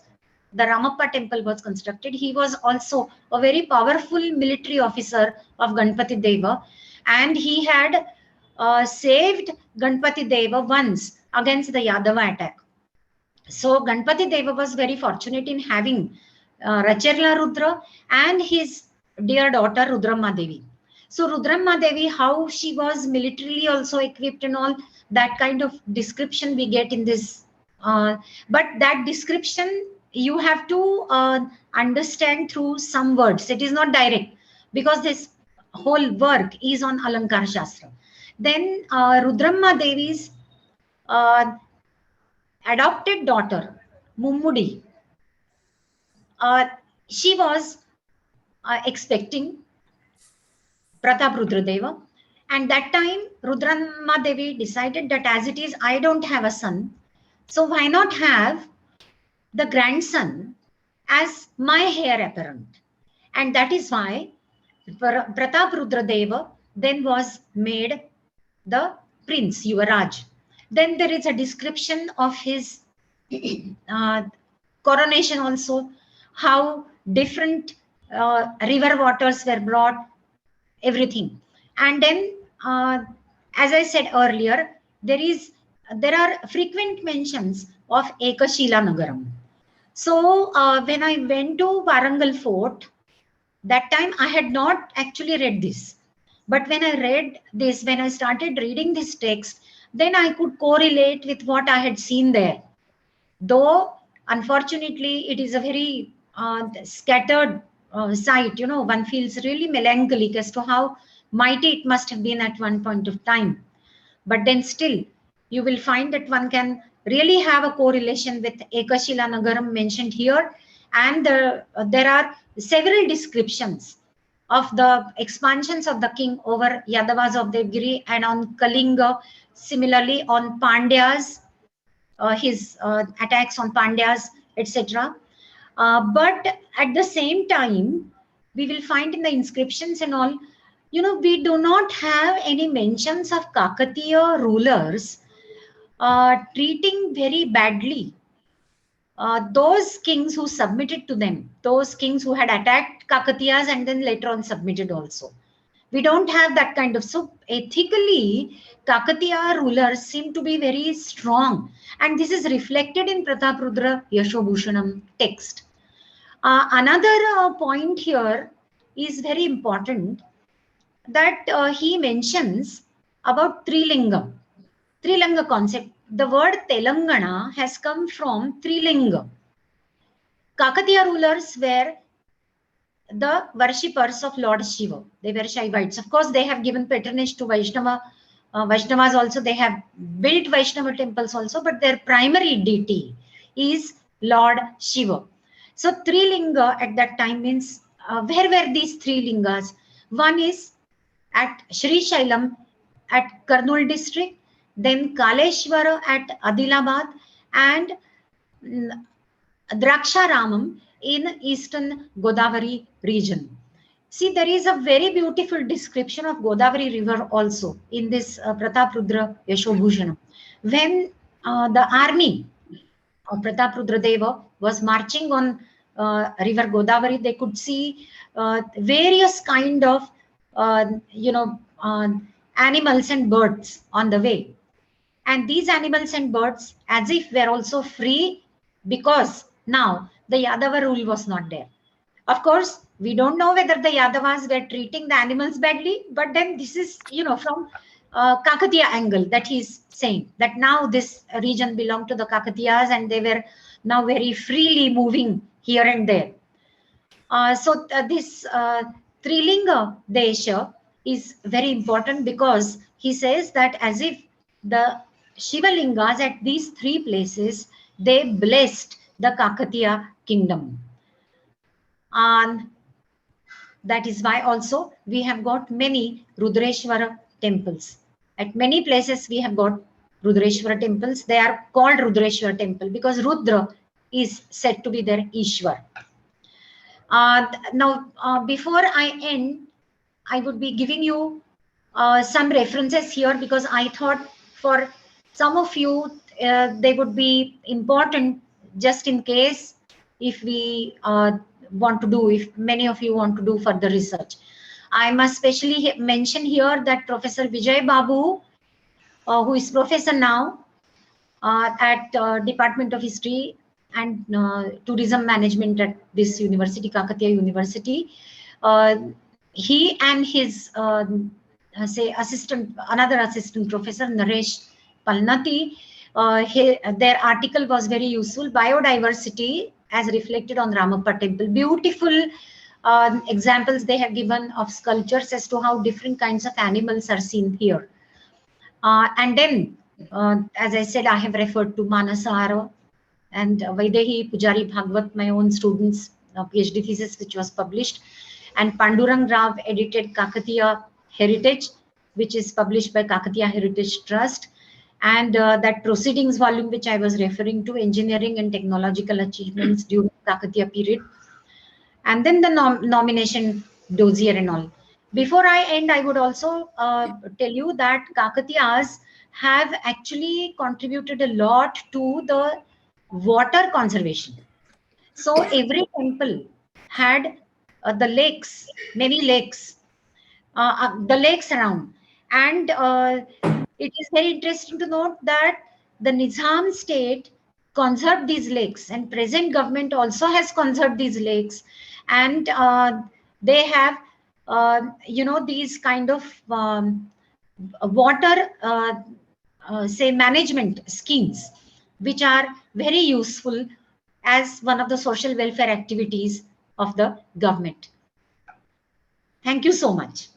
the Ramappa temple was constructed, he was also a very powerful military officer of Ganpati Deva, and he had saved Ganpati Deva once against the Yadava attack. So Ganpati Deva was very fortunate in having Racharla Rudra and his dear daughter Rudramma Devi. So Rudramma Devi, how she was militarily also equipped and all, that kind of description we get in this. But that description you have to understand through some words. It is not direct, because this whole work is on Alankar Shastra. Then Rudramma Devi's uh, adopted daughter, Mummudi, she was expecting Pratap Rudradeva. And that time, Rudramma Devi decided that as it is, I don't have a son. So why not have the grandson as my heir apparent? And that is why Pratap Rudradeva then was made the prince, Yuvaraj. Then there is a description of his coronation also, how different river waters were brought, everything. And then, as I said earlier, there are frequent mentions of Ekashila Nagaram. So when I went to Warangal Fort, that time I had not actually read this. But when I read this, when I started reading this text, then I could correlate with what I had seen there. Though, unfortunately, it is a very scattered site, you know, one feels really melancholic as to how mighty it must have been at one point of time. But then still, you will find that one can really have a correlation with Ekashila Nagaram mentioned here. And there are several descriptions of the expansions of the king over Yadavas of Devgiri and on Kalinga, similarly on Pandyas, his attacks on Pandyas, etc. But at the same time, we will find in the inscriptions and all, you know, we do not have any mentions of Kakatiya rulers treating very badly those kings who submitted to them, those kings who had attacked Kakatiyas and then later on submitted also. We don't have that kind of, so ethically, Kakatiya rulers seem to be very strong. And this is reflected in Pratap Rudra Yashobhushanam text. Another point here is very important, that he mentions about Trilinga concept. The word Telangana has come from Trilinga. Kakatiya rulers were the worshippers of Lord Shiva. They were Shaivites. Of course, they have given patronage to Vaishnava. Vaishnavas also, they have built Vaishnava temples also, but their primary deity is Lord Shiva. So Trilinga at that time means, where were these three lingas? One is at Sri Shailam at Kurnool district, then Kaleshwara at Adilabad, and Draksharamam in eastern Godavari region. See, there is a very beautiful description of Godavari river also in this Pratap Rudra Yashobhushanam. When the army of Pratap Rudra Deva was marching on river Godavari, they could see various kind of animals and birds on the way. And these animals and birds, as if were also free, because now the Yadava rule was not there. Of course, we don't know whether the Yadavas were treating the animals badly, but then this is, from Kakatiya angle that he's saying that now this region belonged to the Kakatiyas and they were now very freely moving here and there. So this Trilinga Desha is very important, because he says that as if the Shivalingas at these three places, they blessed the Kakatiya kingdom. And that is why also we have got many Rudreshwara temples. At many places we have got Rudreshwara temples. They are called Rudreshwara temple because Rudra is said to be their Ishwar. Now, before I end, I would be giving you some references here, because I thought for some of you they would be important, just in case if we if many of you want to do further research. I must specially mention here that Professor Vijay Babu, who is professor now, at Department of History and Tourism Management at this university, Kakatiya University. He and his say another assistant professor, Naresh Palnati, their article was very useful. Biodiversity as reflected on Ramappa temple. Beautiful examples they have given of sculptures as to how different kinds of animals are seen here. And then, as I said, I have referred to Manasahara and Vaidehi Pujari Bhagwat, my own students' PhD thesis, which was published, and Pandurang Rao edited Kakatiya Heritage, which is published by Kakatiya Heritage Trust, and that proceedings volume, which I was referring to, Engineering and Technological Achievements during Kakatiya period, and then the nomination dossier and all. Before I end, I would also tell you that Kakatiyas have actually contributed a lot to the water conservation. So every temple had the lakes, many lakes, the lakes around. And it is very interesting to note that the Nizam state conserved these lakes, and present government also has conserved these lakes. And they have, these kind of water, say, management schemes, which are very useful as one of the social welfare activities of the government. Thank you so much.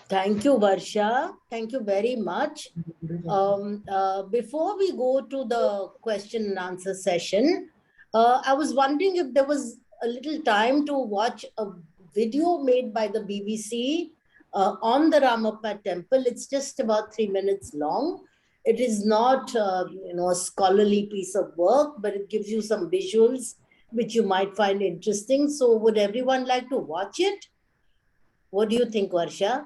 Thank you, Varsha. Thank you very much. Before we go to the question and answer session, I was wondering if there was a little time to watch a video made by the BBC on the Ramappa temple. It's just about 3 minutes long. It is not, a scholarly piece of work, but it gives you some visuals which you might find interesting. So would everyone like to watch it? What do you think, Varsha?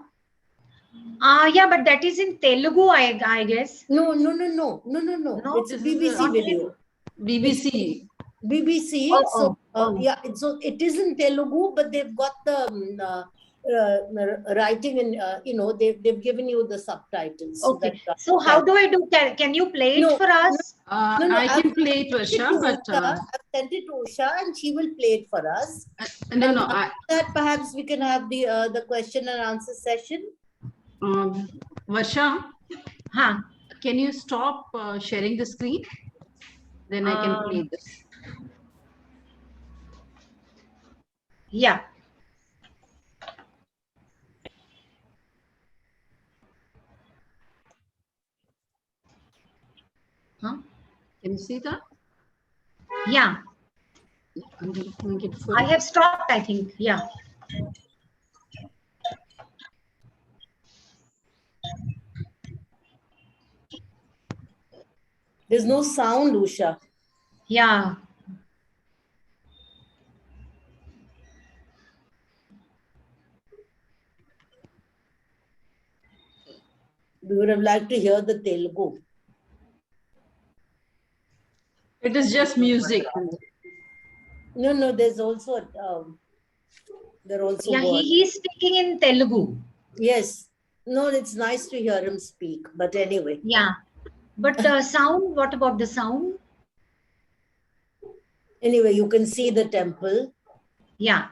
Yeah, but that is in Telugu, I guess. No. No, It's a BBC video. BBC. BBC. Oh. Yeah, so it is in Telugu, but they've got the writing and they've given you the subtitles. Okay. So how do I do? Can you play it for us? No, I can play it, Varsha, but I've sent it to Usha and she will play it for us. no. That perhaps we can have the question and answer session. Varsha, Huh. can you stop sharing the screen? Then I can play this. Yeah. Huh? Can you see that? Yeah. I'm going to make it full. I have stopped, I think. Yeah. There's no sound, Usha. Yeah. We would have liked to hear the Telugu. It is just music. No, there's also there are also Yeah, words. he's speaking in Telugu. Yes. No, it's nice to hear him speak. But anyway. Yeah. But sound, what about the sound? Anyway, you can see the temple. Yeah.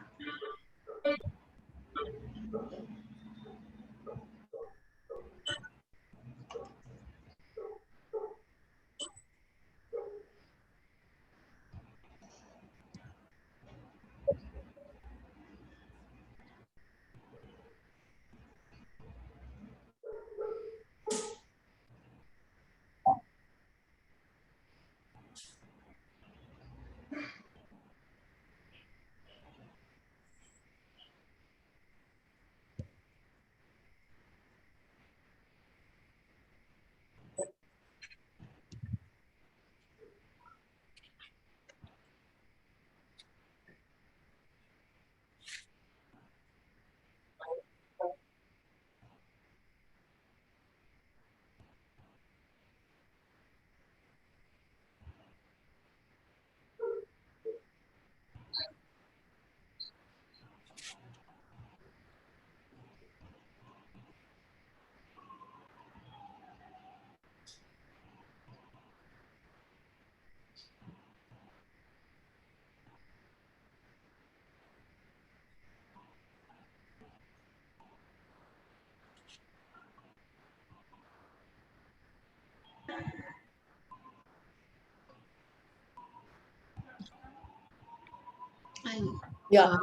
Yeah,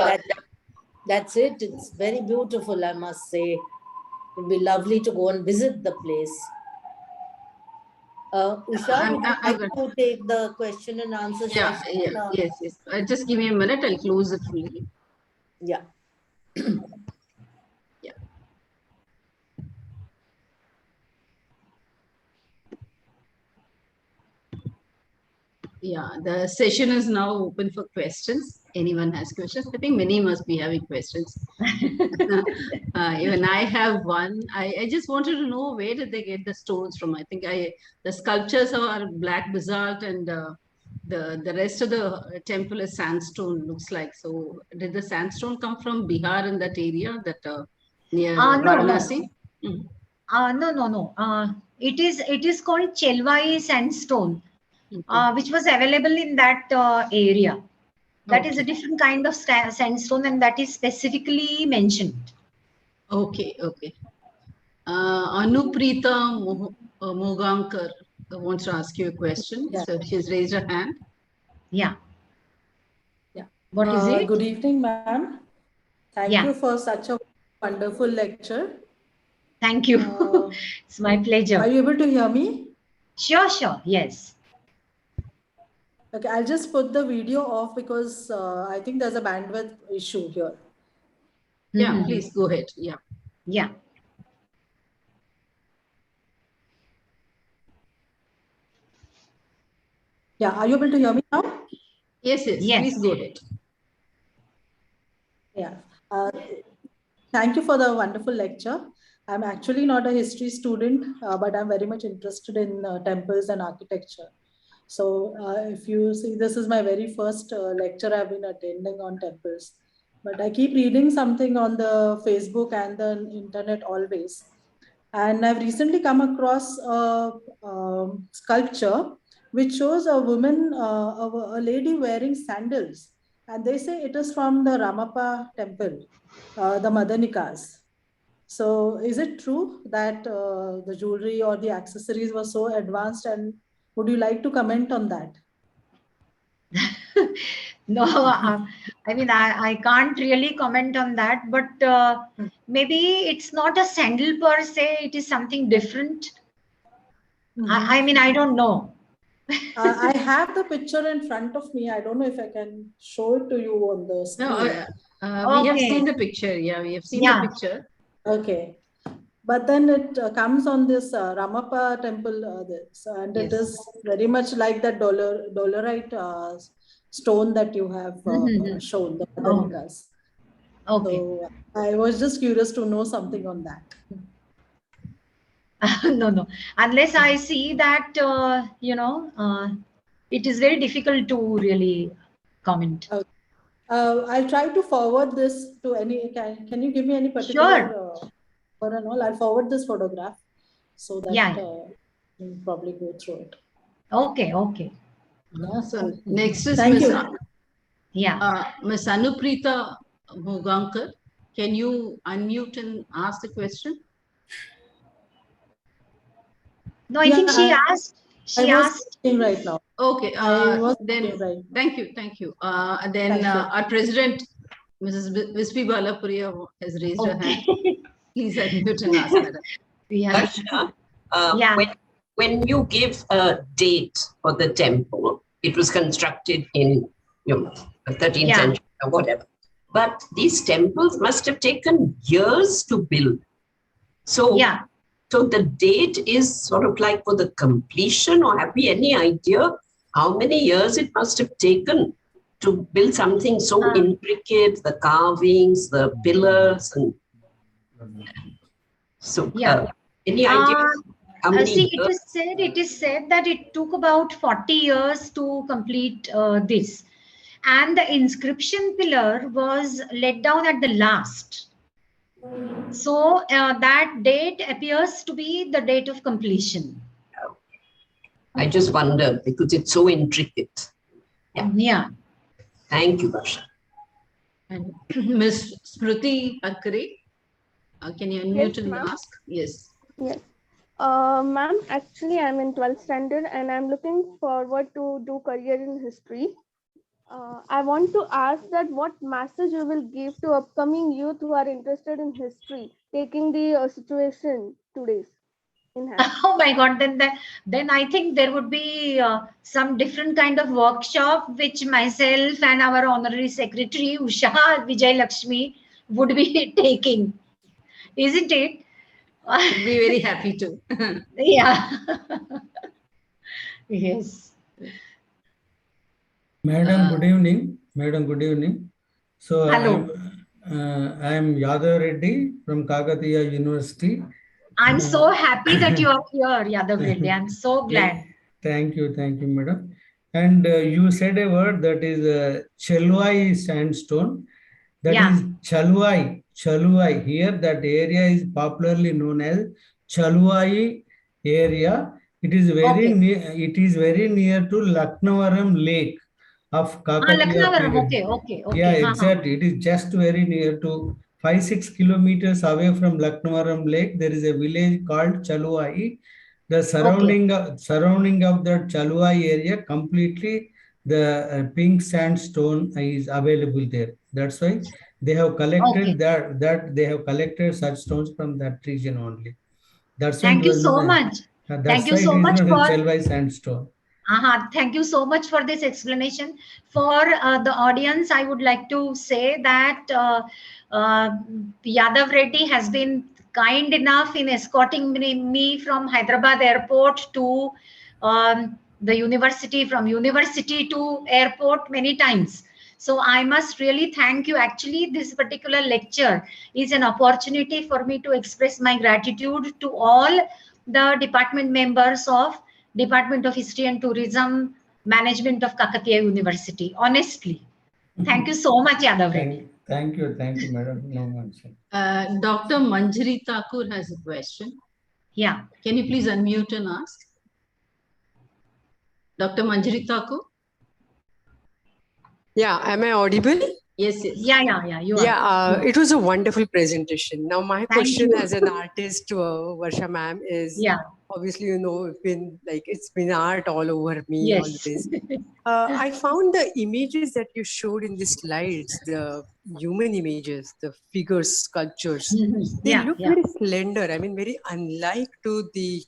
that's it. It's very beautiful, I must say. It would be lovely to go and visit the place. Usha, would you I'm like good. to take the question and answer Yeah, session? yeah, yes, yes. Just give me a minute. I'll close it fully. Yeah. Yeah, the session is now open for questions. Anyone has questions? I think many must be having questions. Even I have one. I just wanted to know, where did they get the stones from? I think the sculptures are black basalt, and the rest of the temple is sandstone, looks like. So did the sandstone come from Bihar, in that area, that near No, Varanasi? no. It is called Chelwai sandstone, Okay. which was available in that area. That is a Okay. different kind of sandstone, and that is specifically mentioned. Okay, okay. Anupreeta Mogankar wants to ask you a question. Yeah. So she's raised her hand. Yeah. Yeah. What is it? Good evening, ma'am. Thank Yeah. you for such a wonderful lecture. Thank you. It's my Are pleasure. you able to hear me? Sure. Yes. Okay, I'll just put the video off because I think there's a bandwidth issue here. Yeah, Mhm. please go ahead. Yeah. Yeah. Yeah, are you able to hear me now? Yes, yes. Yes. Please go ahead. Yeah. Thank you for the wonderful lecture. I'm actually not a history student, but I'm very much interested in temples and architecture. So if you see, this is my very first lecture I've been attending on temples. But I keep reading something on the Facebook and the internet always. And I've recently come across a sculpture which shows a woman, a lady wearing sandals. And they say it is from the Ramappa temple, the Madanikas. So is it true that the jewelry or the accessories were so advanced, and would you like to comment on that? No, I mean, I can't really comment on that, but maybe it's not a sandal per se, it is something different. I mean, I don't know. I have the picture in front of me. I don't know if I can show it to you on the screen. No, we have Okay. seen the picture. Yeah, we have seen Yeah. the picture. Okay. But then it comes on this Ramappa temple, and it Yes. is very much like that dolerite stone that you have shown, the Madanikas. Okay. So I was just curious to know something on that. No. Unless I see that, it is very difficult to really comment. I'll try to forward this to any. Can you give me any particular or and all? I'll forward this photograph so that Yeah. you'll probably go through it. Okay. So next is Thank Miss you. Miss Anupreeta Mogankar. Can you unmute and ask the question? No, I think she Yeah, asked. I She was asked. thinking right now. Okay. I was Then thinking right now. thank you. Thank you. Our president, Mrs. Vispi Balapuria, has raised her hand. Okay. Please unmute and ask, madam. Yeah. Varsha, Yeah. when you give a date for the temple, it was constructed in the 13th Yeah. century or whatever. But these temples must have taken years to build. So, Yeah. so the date is sort of like for the completion, or have we any idea how many years it must have taken to build something so intricate, the carvings, the pillars, and so Yeah. any idea how many See, years? it is said that it took about 40 years to complete this, and the inscription pillar was let down at the last. So that date appears to be the date of completion. I just wondered because it's so intricate. Yeah. Thank you, Varsha. And Miss Smriti Akre, can you unmute Yes, and ma'am. ask? Yes. Yes. Ma'am, actually, I'm in 12th standard and I'm looking forward to do career in history. I want to ask that what message you will give to upcoming youth who are interested in history, taking the situation today's in hand. Oh my God, then I think there would be some different kind of workshop which myself and our honorary secretary Usha Vijay Lakshmi would be taking, isn't it? We'll be very happy to. Yeah. Yes. Madam, good evening. Madam, good evening. So Hello. I'm Yadav Reddy from Kakatiya University. I'm so happy that you are here, Yadav Reddy. I'm so glad. Thank you, madam. And you said a word that is Chelwai sandstone. That Yeah. is Chalwai. Chalwai. Here, that area is popularly known as Chalwai area. It is very Okay. near. It is very near to Laknavaram Lake of Kakatiya Lucknow, period. okay. Yeah, Ha, ha. exactly. It is just very near to 5-6 kilometers away from Laknavaram Lake. There is a village called Chaluai. The surrounding of that Chaluai area completely the pink sandstone is available there. That's why they have collected Okay. that they have collected such stones from that region only. That's why it Thank you was so known. much. Thank That's you why it so is much known as for Chelwai sandstone. Thank you so much for this explanation. For the audience, I would like to say that Yadav Reddy has been kind enough in escorting me from Hyderabad airport to the university, from university to airport many times. So I must really thank you. Actually, this particular lecture is an opportunity for me to express my gratitude to all the department members of Department of History and Tourism, Management of Kakatiya University. Honestly, thank you so much, Yadav Reddy. Thank you, madam. No mention. Dr. Manjari Thakur has a question. Yeah. Can you please unmute and ask? Dr. Manjari Thakur? Yeah, am I audible? Yes. Yeah, you are. Yeah, it was a wonderful presentation. Now, my Thank question you. as an artist to Varsha ma'am is, Yeah. obviously, it's been art all over me Yes. always. I found the images that you showed in the slides, the human images, the figures, sculptures, they Yeah, look yeah. very slender. I mean, very unlike to the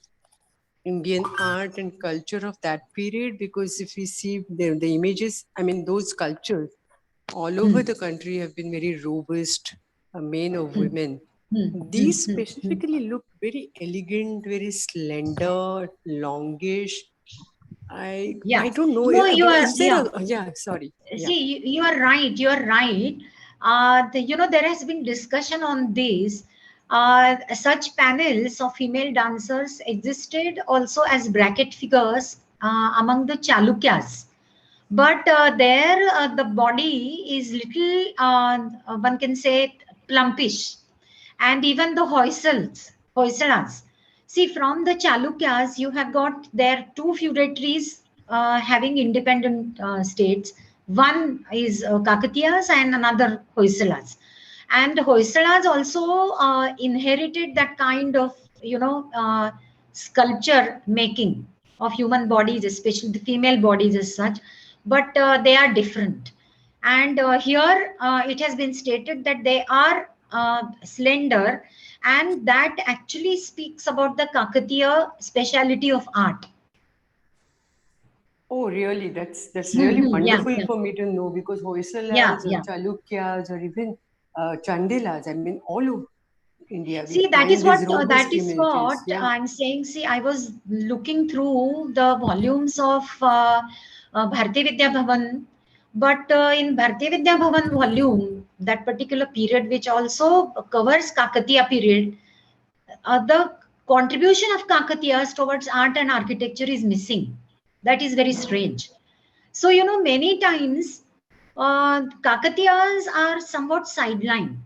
Indian art and culture of that period, because if we see the images, I mean, those sculptures all over the country have been very robust, men or women. These specifically look very elegant, very slender, longish. I don't know. No, you are. Is there Yeah. Sorry. Yeah. See, you are right. You are right. There has been discussion on this. Such panels of female dancers existed also as bracket figures among the Chalukyas. But there, the body is little, one can say, plumpish. And even the Hoysalas. See, from the Chalukyas, you have got their two feudatories having independent states. One is Kakatiyas and another Hoysalas. And Hoysalas also inherited that kind of, sculpture making of human bodies, especially the female bodies as such, but they are different. And here it has been stated that they are slender, and that actually speaks about the Kakatiya speciality of art. Oh, really? That's really wonderful Yeah. for me to know, because Hoysalas Yeah. or Chalukyas or even Chandelas, I mean, all over India. See, that is what Yeah. I'm saying. See, I was looking through the volumes of Bharati Vidya Bhavan, but in Bharati Vidya Bhavan volume, that particular period, which also covers Kakatiya period, the contribution of Kakatiyas towards art and architecture is missing. That is very strange. So, many times Kakatiyas are somewhat sidelined.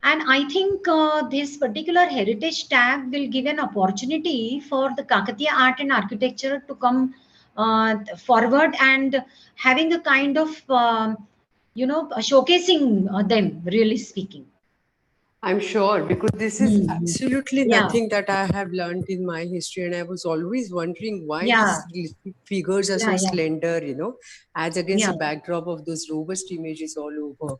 And I think this particular heritage tag will give an opportunity for the Kakatiya art and architecture to come forward and having a kind of, showcasing them, really speaking. I'm sure, because this is Mhm. absolutely Yeah. nothing that I have learned in my history, and I was always wondering why Yeah. these figures are so Yeah. slender, as against Yeah. the backdrop of those robust images all over.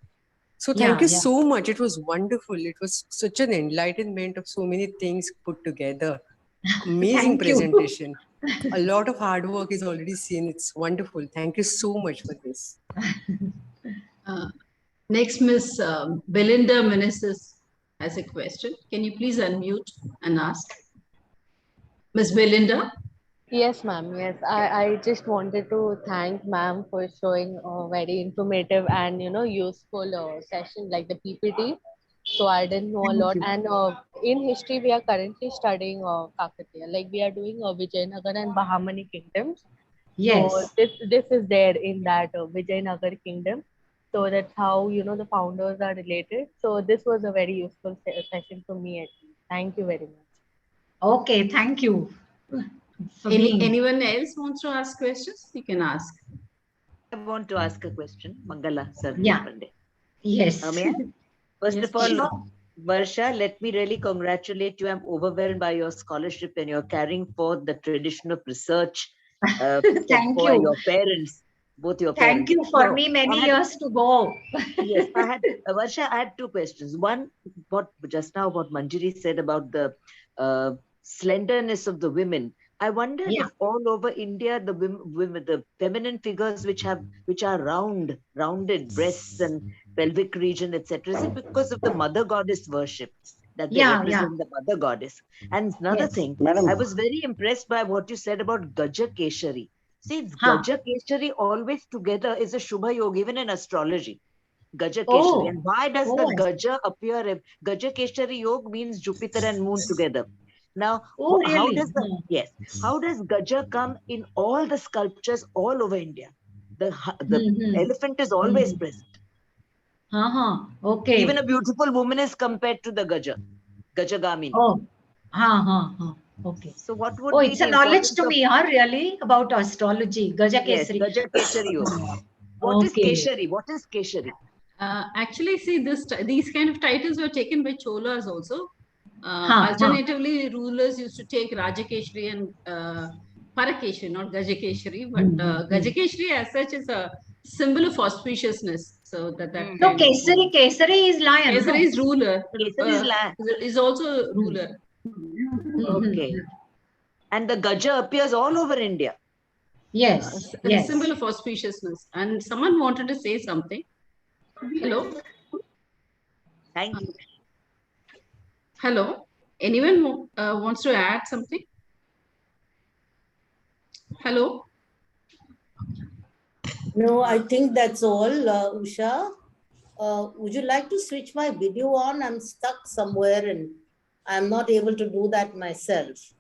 So thank Yeah. you Yeah. so much. It was wonderful. It was such an enlightenment of so many things put together. Amazing Thank you. presentation. A lot of hard work is already seen. It's wonderful. Thank you so much for this. Next, Miss Belinda Meneses has a question. Can you please unmute and ask? Miss Belinda? Yes, ma'am. Yes, I just wanted to thank ma'am for showing a very informative and useful session like the PPT. So I didn't know a Thank lot. you. And in history, we are currently studying Kakatiya. Like we are doing Vijayanagar and Bahamani kingdoms. So Yes. this is there in that Vijayanagar kingdom. So that's how the founders are related. So this was a very useful session for me at least. Thank you very much. Okay. Thank you for being. Anyone else wants to ask questions? You can ask. I want to ask a question. Mangala Sardesh Yeah. Pandey. Yes. May I? First Yes, of all, Sure. Varsha, let me really congratulate you. I'm overwhelmed by your scholarship and you're carrying forth the tradition of research set Thank for you. your parents, both your Thank parents. you for Now, me. Many I had, years to go. yes, Varsha, I had two questions. One, what just now what Manjari said about the slenderness of the women. I wonder Yeah. if all over India the women, the feminine figures which are rounded breasts and pelvic region, etc. Is it because of the mother goddess worship that they Yeah. Yeah. represent the mother goddess? And another Yes. thing, Madam, I was very impressed by what you said about Gaja Keshari. See, Huh. Gaja Keshari always together is a Shubha Yoga, even in astrology. Gaja Keshari. Oh. And why does the Oh. Gaja appear? Gaja Keshari Yoga means Jupiter and Moon together. Now, Oh, how really? does how does Gaja come in all the sculptures all over India? The Mm-hmm. elephant is always present. Uh-huh. Okay. Even a beautiful woman is compared to the Gajagamini. Oh. Uh-huh. Okay. So what Oh, would be it's a the knowledge importance to of me, really, about astrology. Gaja yes, Kesari. Gaja Keshari Yoga? What is Okay. Keshari? What is Keshari? Actually, see, these kind of titles were taken by Cholas also. Huh. Alternatively, rulers used to take Rajakeshri and Parakeshri, not Gajakeshri. But Gajakeshri as such is a symbol of auspiciousness. So that No, kind of. Kesari is lion. Kesari No? is ruler. Kesari is land. Is also ruler. Okay. And the Gaja appears all over India. Yes. A Yes. symbol of auspiciousness. And someone wanted to say something. Hello. Thank you. Hello. Anyone wants to add something? Hello. No, I think that's all, Usha. Would you like to switch my video on? I'm stuck somewhere and I'm not able to do that myself.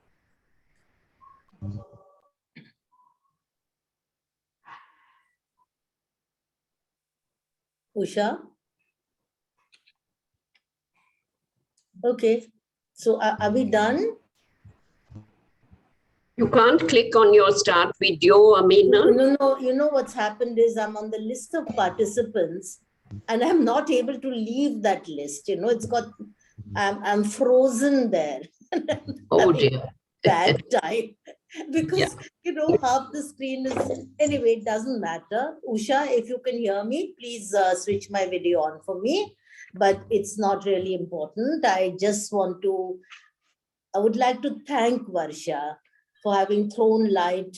Usha? Okay. So are we done? You can't click on your start video, Amina. No. You know what's happened is I'm on the list of participants and I'm not able to leave that list. It's got, I'm frozen there. Oh dear. Bad time because, half the screen is, anyway, it doesn't matter. Usha, if you can hear me, please switch my video on for me, but it's not really important. I would like to thank Varsha for having thrown light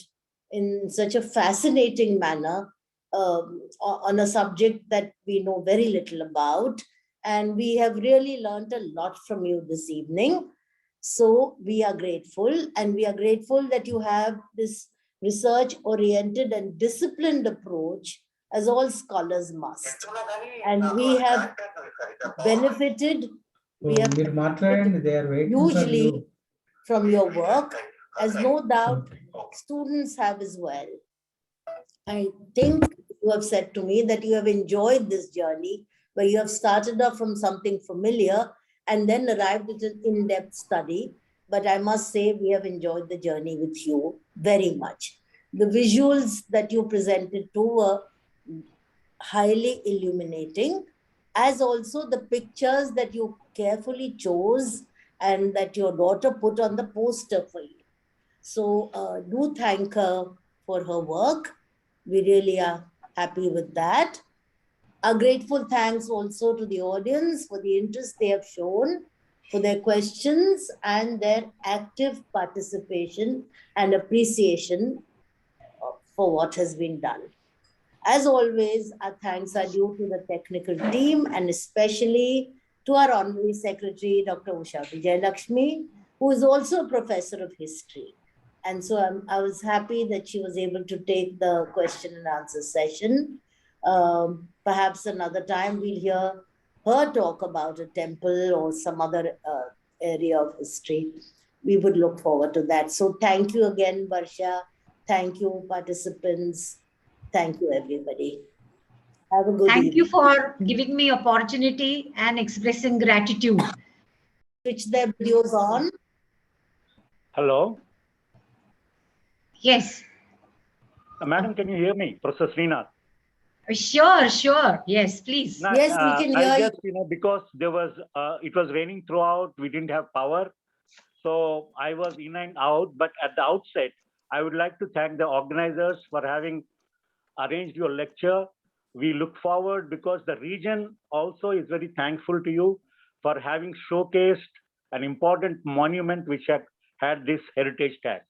in such a fascinating manner on a subject that we know very little about. And we have really learned a lot from you this evening. So we are grateful, and we are grateful that you have this research-oriented and disciplined approach, as all scholars must. And we have benefited, they are waiting for hugely you. from your work, as no doubt students have as well. I think you have said to me that you have enjoyed this journey, where you have started off from something familiar and then arrived at an in-depth study. But I must say, we have enjoyed the journey with you very much. The visuals that you presented too were highly illuminating. as also the pictures that you carefully chose and that your daughter put on the poster for you. So do thank her for her work. We really are happy with that. A grateful thanks also to the audience for the interest they have shown, for their questions and their active participation and appreciation for what has been done. As always, our thanks are due to the technical team and especially to our Honorary Secretary, Dr. Usha Vijayalakshmi, who is also a professor of history. And so I was happy that she was able to take the question and answer session. Perhaps another time we'll hear her talk about a temple or some other area of history. We would look forward to that. So thank you again, Varsha. Thank you, participants. Thank you, everybody. Have a good Thank evening. you for giving me opportunity and expressing gratitude. Switch their videos on. Hello. Yes. Madam, can you hear me? Professor Srinath. Sure. Yes, please. Yes, we can hear you. Just, because there was, it was raining throughout, we didn't have power. So I was in and out, but at the outset, I would like to thank the organizers for having arranged your lecture. We look forward because the region also is very thankful to you for having showcased an important monument which had this heritage tag.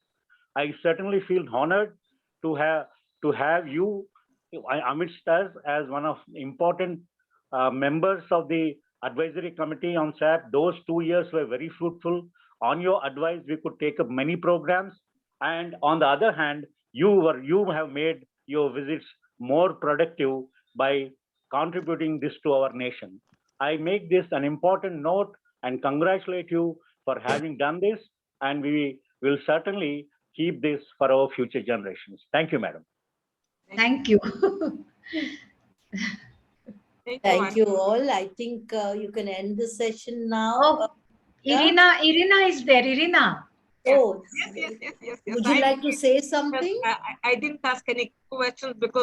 I certainly feel honored to have you amidst us as one of the important members of the advisory committee on SAP. Those 2 years were very fruitful. On your advice, we could take up many programs. And on the other hand, you have made your visits more productive by contributing this to our nation. I make this an important note and congratulate you for having done this. And we will certainly keep this for our future generations. Thank you, madam. Thank you. Thank you all. I think you can end the session now. Oh, Irina is there. Irina. Oh, Yes. would you like to say something? I didn't ask any questions because